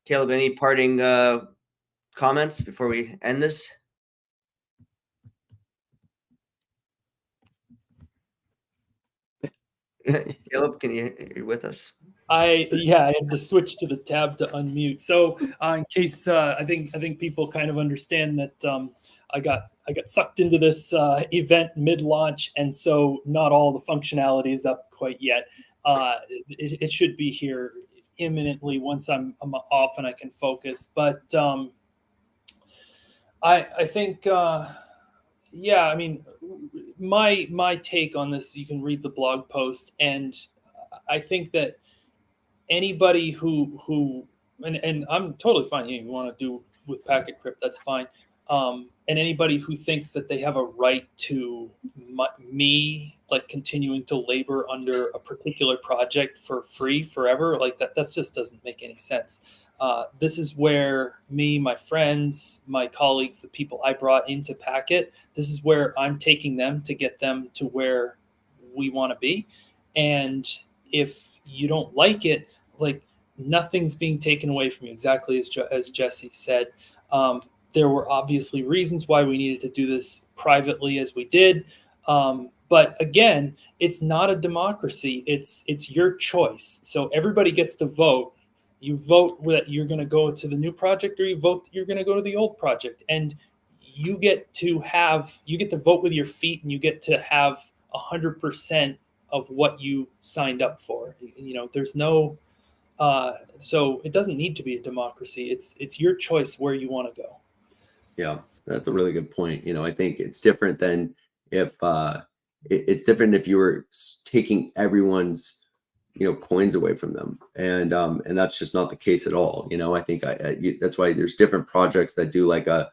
Caleb, any parting comments before we end this? Caleb, you're with us?
I had to switch to the tab to unmute. So in case I think people kind of understand that I got sucked into this event mid-launch, and so not all the functionality is up quite yet. It should be here imminently once I'm off and I can focus. But I think. I mean, my take on this, you can read the blog post, and I think that anybody who and I'm totally fine. You want to do with Packet Crypt, that's fine. And anybody who thinks that they have a right to me, like, continuing to labor under a particular project for free forever, like that just doesn't make any sense. This is where me, my friends, my colleagues, the people I brought into Packet, this is where I'm taking them to get them to where we want to be. And if you don't like it, like, nothing's being taken away from you, exactly as Jesse said. There were obviously reasons why we needed to do this privately as we did. But again, it's not a democracy. It's your choice. So everybody gets to vote. You vote that you're going to go to the new project, or you vote that you're going to go to the old project. And you get to vote with your feet, and you get to have 100% of what you signed up for. There's no, so it doesn't need to be a democracy. It's your choice where you want to go.
Yeah, that's a really good point. I think it's different than if it's different if you were taking everyone's coins away from them, and that's just not the case at all. I think that's why there's different projects that do like a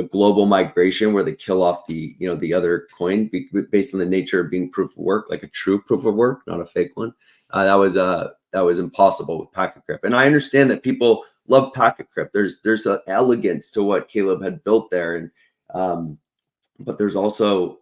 global migration, where they kill off the the other coin based on the nature of being proof of work, like a true proof of work, not a fake one. That was impossible with Packet Crypt, and I understand that people love Packet Crypt. There's an elegance to what Caleb had built there, and but there's also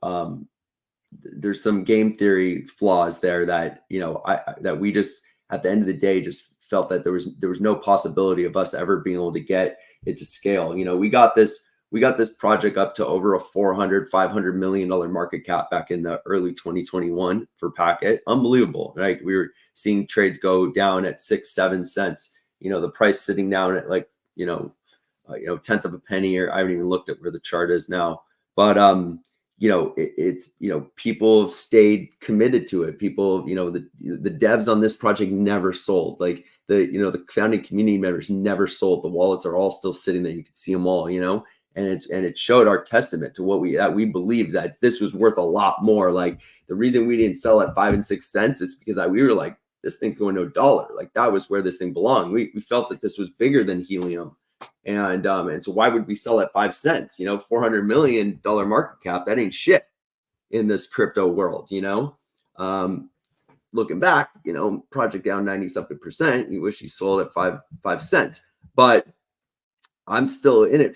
there's some game theory flaws there that that we just, at the end of the day, just felt that there was no possibility of us ever being able to get it to scale. We got this project up to over a $400-500 million market cap back in the early 2021 for Packet. Unbelievable, right? We were seeing trades go down at 6-7 cents. The price sitting down at like tenth of a penny, or I haven't even looked at where the chart is now. But it's people have stayed committed to it. People, the devs on this project never sold. Like the founding community members never sold. The wallets are all still sitting there. You can see them all, and it showed our testament to what we believe that this was worth a lot more. Like the reason we didn't sell at 5 and 6 cents is because we were like, this thing's going to $1. Like that was where this thing belonged. We felt that this was bigger than helium. And so why would we sell at 5 cents? $400 million market cap, that ain't shit in this crypto world. Looking back, project down 90-something%. You wish you sold at 5 cents, but I'm still in it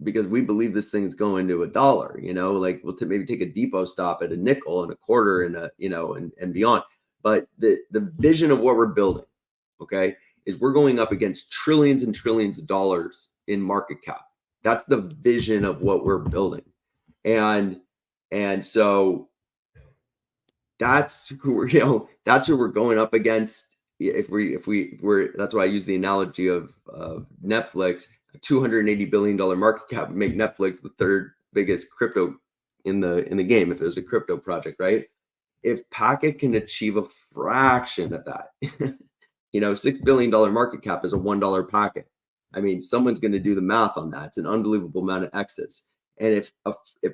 because we believe this thing's going to $1. Like we'll maybe take a depot stop at a nickel and a quarter and and beyond. But the vision of what we're building, okay, is we're going up against trillions and trillions of dollars in market cap. That's the vision of what we're building. And so that's who we're going up against. If we're that's why I use the analogy of Netflix. A $280 billion market cap would make Netflix the third biggest crypto in the game if it was a crypto project, right? If Packet can achieve a fraction of that, $6 billion market cap is a $1 packet. I mean, someone's going to do the math on that. It's an unbelievable amount of exits. And if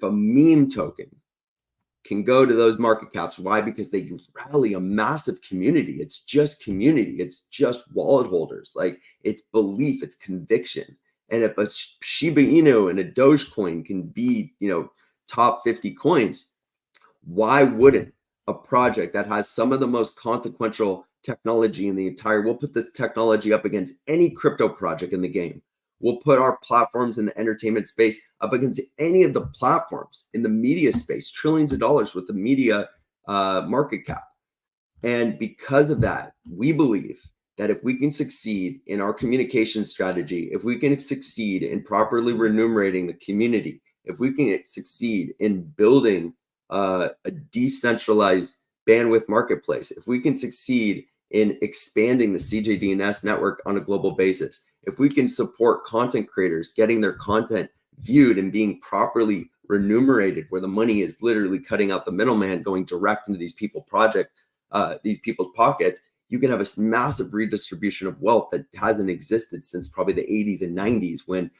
a meme token can go to those market caps, why? Because they rally a massive community. It's just community. It's just wallet holders. Like it's belief, it's conviction. And if a Shiba Inu and a Dogecoin can be, top 50 coins, why wouldn't a project that has some of the most consequential technology in the entire, we'll put this technology up against any crypto project in the game. We'll put our platforms in the entertainment space up against any of the platforms in the media space, trillions of dollars with the media market cap. And because of that, we believe that if we can succeed in our communication strategy, if we can succeed in properly remunerating the community, if we can succeed in building a decentralized bandwidth marketplace, if we can succeed in expanding the CJDNS network on a global basis, if we can support content creators getting their content viewed and being properly remunerated, where the money is literally cutting out the middleman, going direct into these people's pockets, you can have a massive redistribution of wealth that hasn't existed since probably the 80s and 90s, when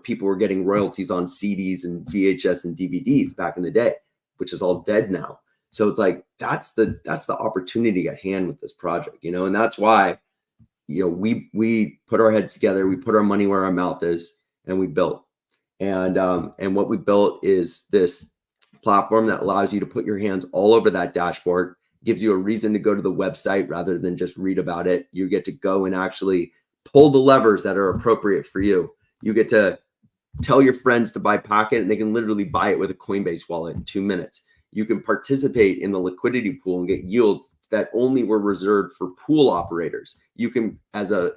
people were getting royalties on CDs and VHS and DVDs back in the day, which is all dead now. So it's like that's the opportunity at hand with this project, and that's why we put our heads together, we put our money where our mouth is, and we built. And what we built is this platform that allows you to put your hands all over that dashboard, gives you a reason to go to the website rather than just read about it. You get to go and actually pull the levers that are appropriate for you. You get to tell your friends to buy Packet, and they can literally buy it with a Coinbase wallet in 2 minutes. You can participate in the liquidity pool and get yields that only were reserved for pool operators. You can, as a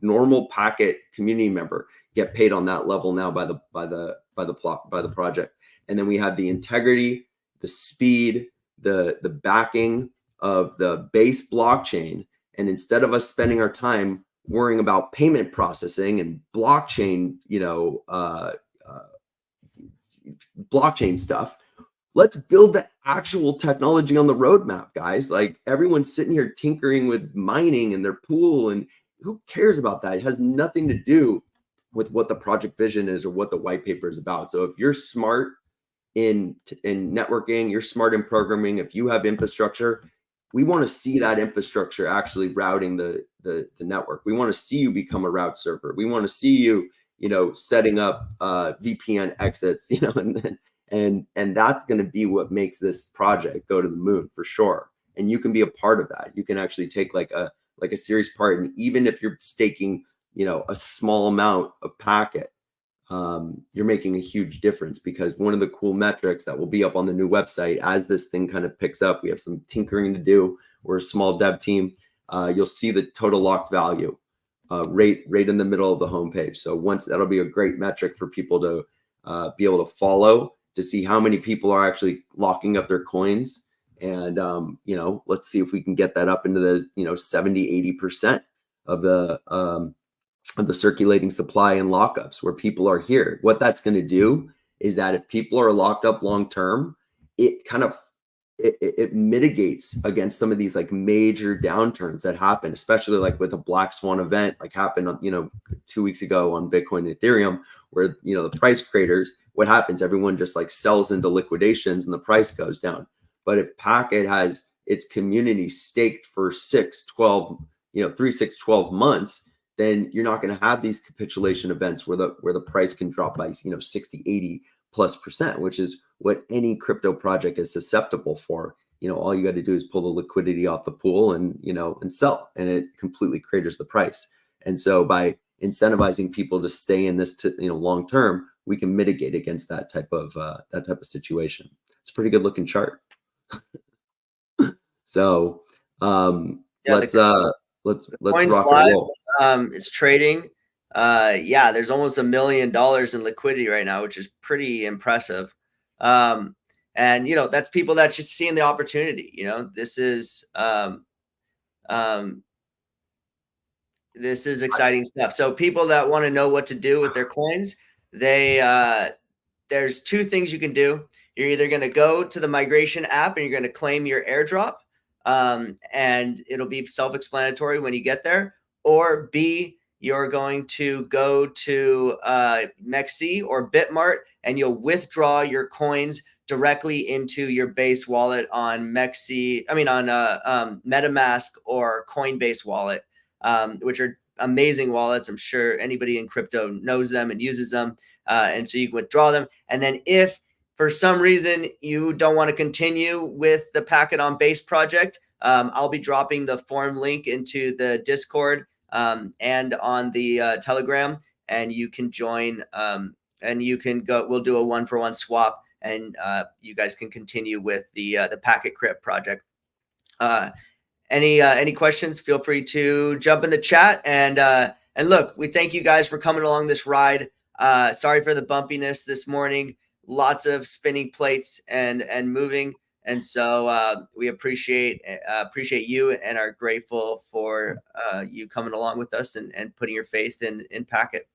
normal Packet community member, get paid on that level now by the project. And then we have the integrity, the speed, the backing of the base blockchain. And instead of us spending our time worrying about payment processing and blockchain, blockchain stuff, let's build the actual technology on the roadmap, guys. Like everyone's sitting here tinkering with mining in their pool, and who cares about that? It has nothing to do with what the project vision is or what the white paper is about. So if you're smart in networking, you're smart in programming, if you have infrastructure, we want to see that infrastructure actually routing the network. We want to see you become a route server. We want to see you, setting up VPN exits, and that's going to be what makes this project go to the moon for sure. And you can be a part of that. You can actually take like a serious part. And even if you're staking, a small amount of Packet, you're making a huge difference, because one of the cool metrics that will be up on the new website as this thing kind of picks up, we have some tinkering to do. We're a small dev team. You'll see the total locked value right in the middle of the homepage. So once, that'll be a great metric for people to be able to follow, to see how many people are actually locking up their coins. And, let's see if we can get that up into the, 70-80% of of the circulating supply and lockups where people are here. What that's going to do is that if people are locked up long term, it kind of it mitigates against some of these like major downturns that happen, especially like with a black swan event like happened, 2 weeks ago on Bitcoin and Ethereum, where, the price craters. What happens? Everyone just like sells into liquidations and the price goes down. But if Packet has its community staked for 12 months, then you're not going to have these capitulation events where the price can drop by 60, 80+%, which is what any crypto project is susceptible for. All you got to do is pull the liquidity off the pool and sell, and it completely craters the price. And so by incentivizing people to stay in this long term, we can mitigate against that type of situation. It's a pretty good looking chart. So let's rock and roll.
It's trading. There's almost $1 million in liquidity right now, which is pretty impressive. And that's people that's just seeing the opportunity. This is exciting stuff. So people that want to know what to do with their coins, there's two things you can do. You're either going to go to the migration app and you're going to claim your airdrop, and it'll be self-explanatory when you get there, or B, you're going to go to MEXC or Bitmart and you'll withdraw your coins directly into your base wallet on MetaMask or Coinbase wallet, which are amazing wallets. I'm sure anybody in crypto knows them and uses them. And so you can withdraw them. And then if for some reason you don't want to continue with the Packet on Base project, I'll be dropping the form link into the Discord and on the Telegram, and you can join and you can go. We'll do a 1-for-1 swap, and you guys can continue with the Packet Crypt project. Any questions? Feel free to jump in the chat. And look, we thank you guys for coming along this ride. Sorry for the bumpiness this morning. Lots of spinning plates and moving. And so we appreciate you and are grateful for you coming along with us and putting your faith in Packet.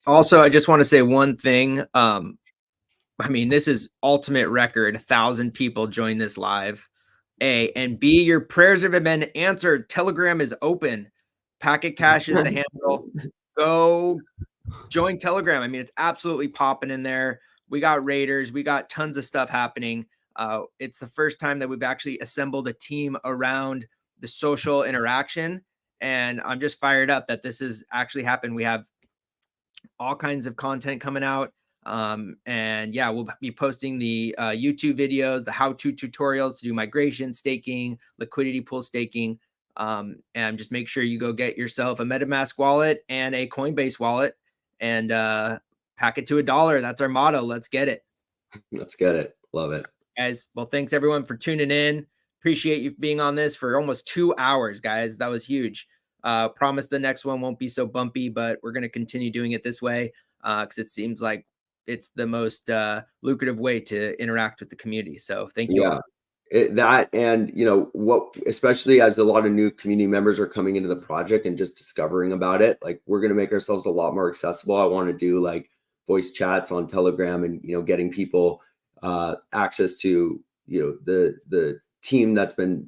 Also, I just want to say one thing. This is ultimate record. 1,000 people join this live. A, and B, your prayers have been answered. Telegram is open. Packet Cash is the handle. Go join Telegram. It's absolutely popping in there. We got raiders. We got tons of stuff happening. It's the first time that we've actually assembled a team around the social interaction. And I'm just fired up that this has actually happened. We have all kinds of content coming out. We'll be posting the YouTube videos, the how-to tutorials to do migration, staking, liquidity pool staking. And just make sure you go get yourself a MetaMask wallet and a Coinbase wallet and pack it to $1. That's our motto. Let's get it.
Let's get it. Love it.
Guys, well, thanks everyone for tuning in. Appreciate you being on this for almost 2 hours, guys. That was huge. Promise the next one won't be so bumpy, but we're going to continue doing it this way because it seems like it's the most lucrative way to interact with the community. So thank you.
Yeah, especially as a lot of new community members are coming into the project and just discovering about it, like we're going to make ourselves a lot more accessible. I want to do like voice chats on Telegram and, getting people access to, the team that's been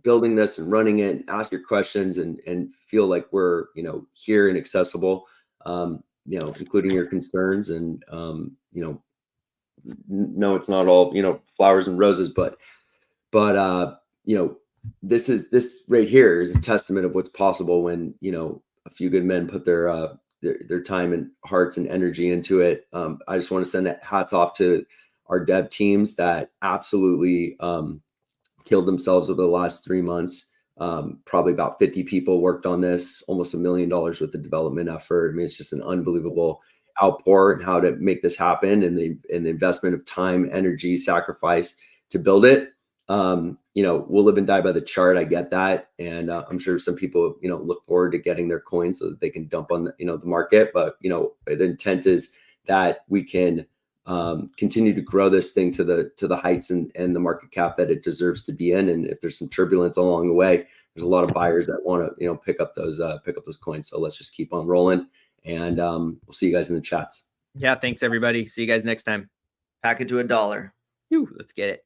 building this and running it, and ask your questions and feel like we're, here and accessible, including your concerns and, no, it's not all, flowers and roses, but this right here is a testament of what's possible when, a few good men put their time and hearts and energy into it. I just want to send hats off to our dev teams that absolutely killed themselves over the last 3 months. Probably about 50 people worked on this, almost $1 million worth of development effort. It's just an unbelievable outpour and how to make this happen, and the investment of time, energy, sacrifice to build it. We'll live and die by the chart. I get that. And I'm sure some people, look forward to getting their coins so that they can dump on the market. But, the intent is that we can continue to grow this thing to the heights and the market cap that it deserves to be in. And if there's some turbulence along the way, there's a lot of buyers that want to, pick up those coins. So let's just keep on rolling And we'll see you guys in the chats.
Yeah, thanks everybody. See you guys next time.
Pack it to $1.
Whew, let's get it.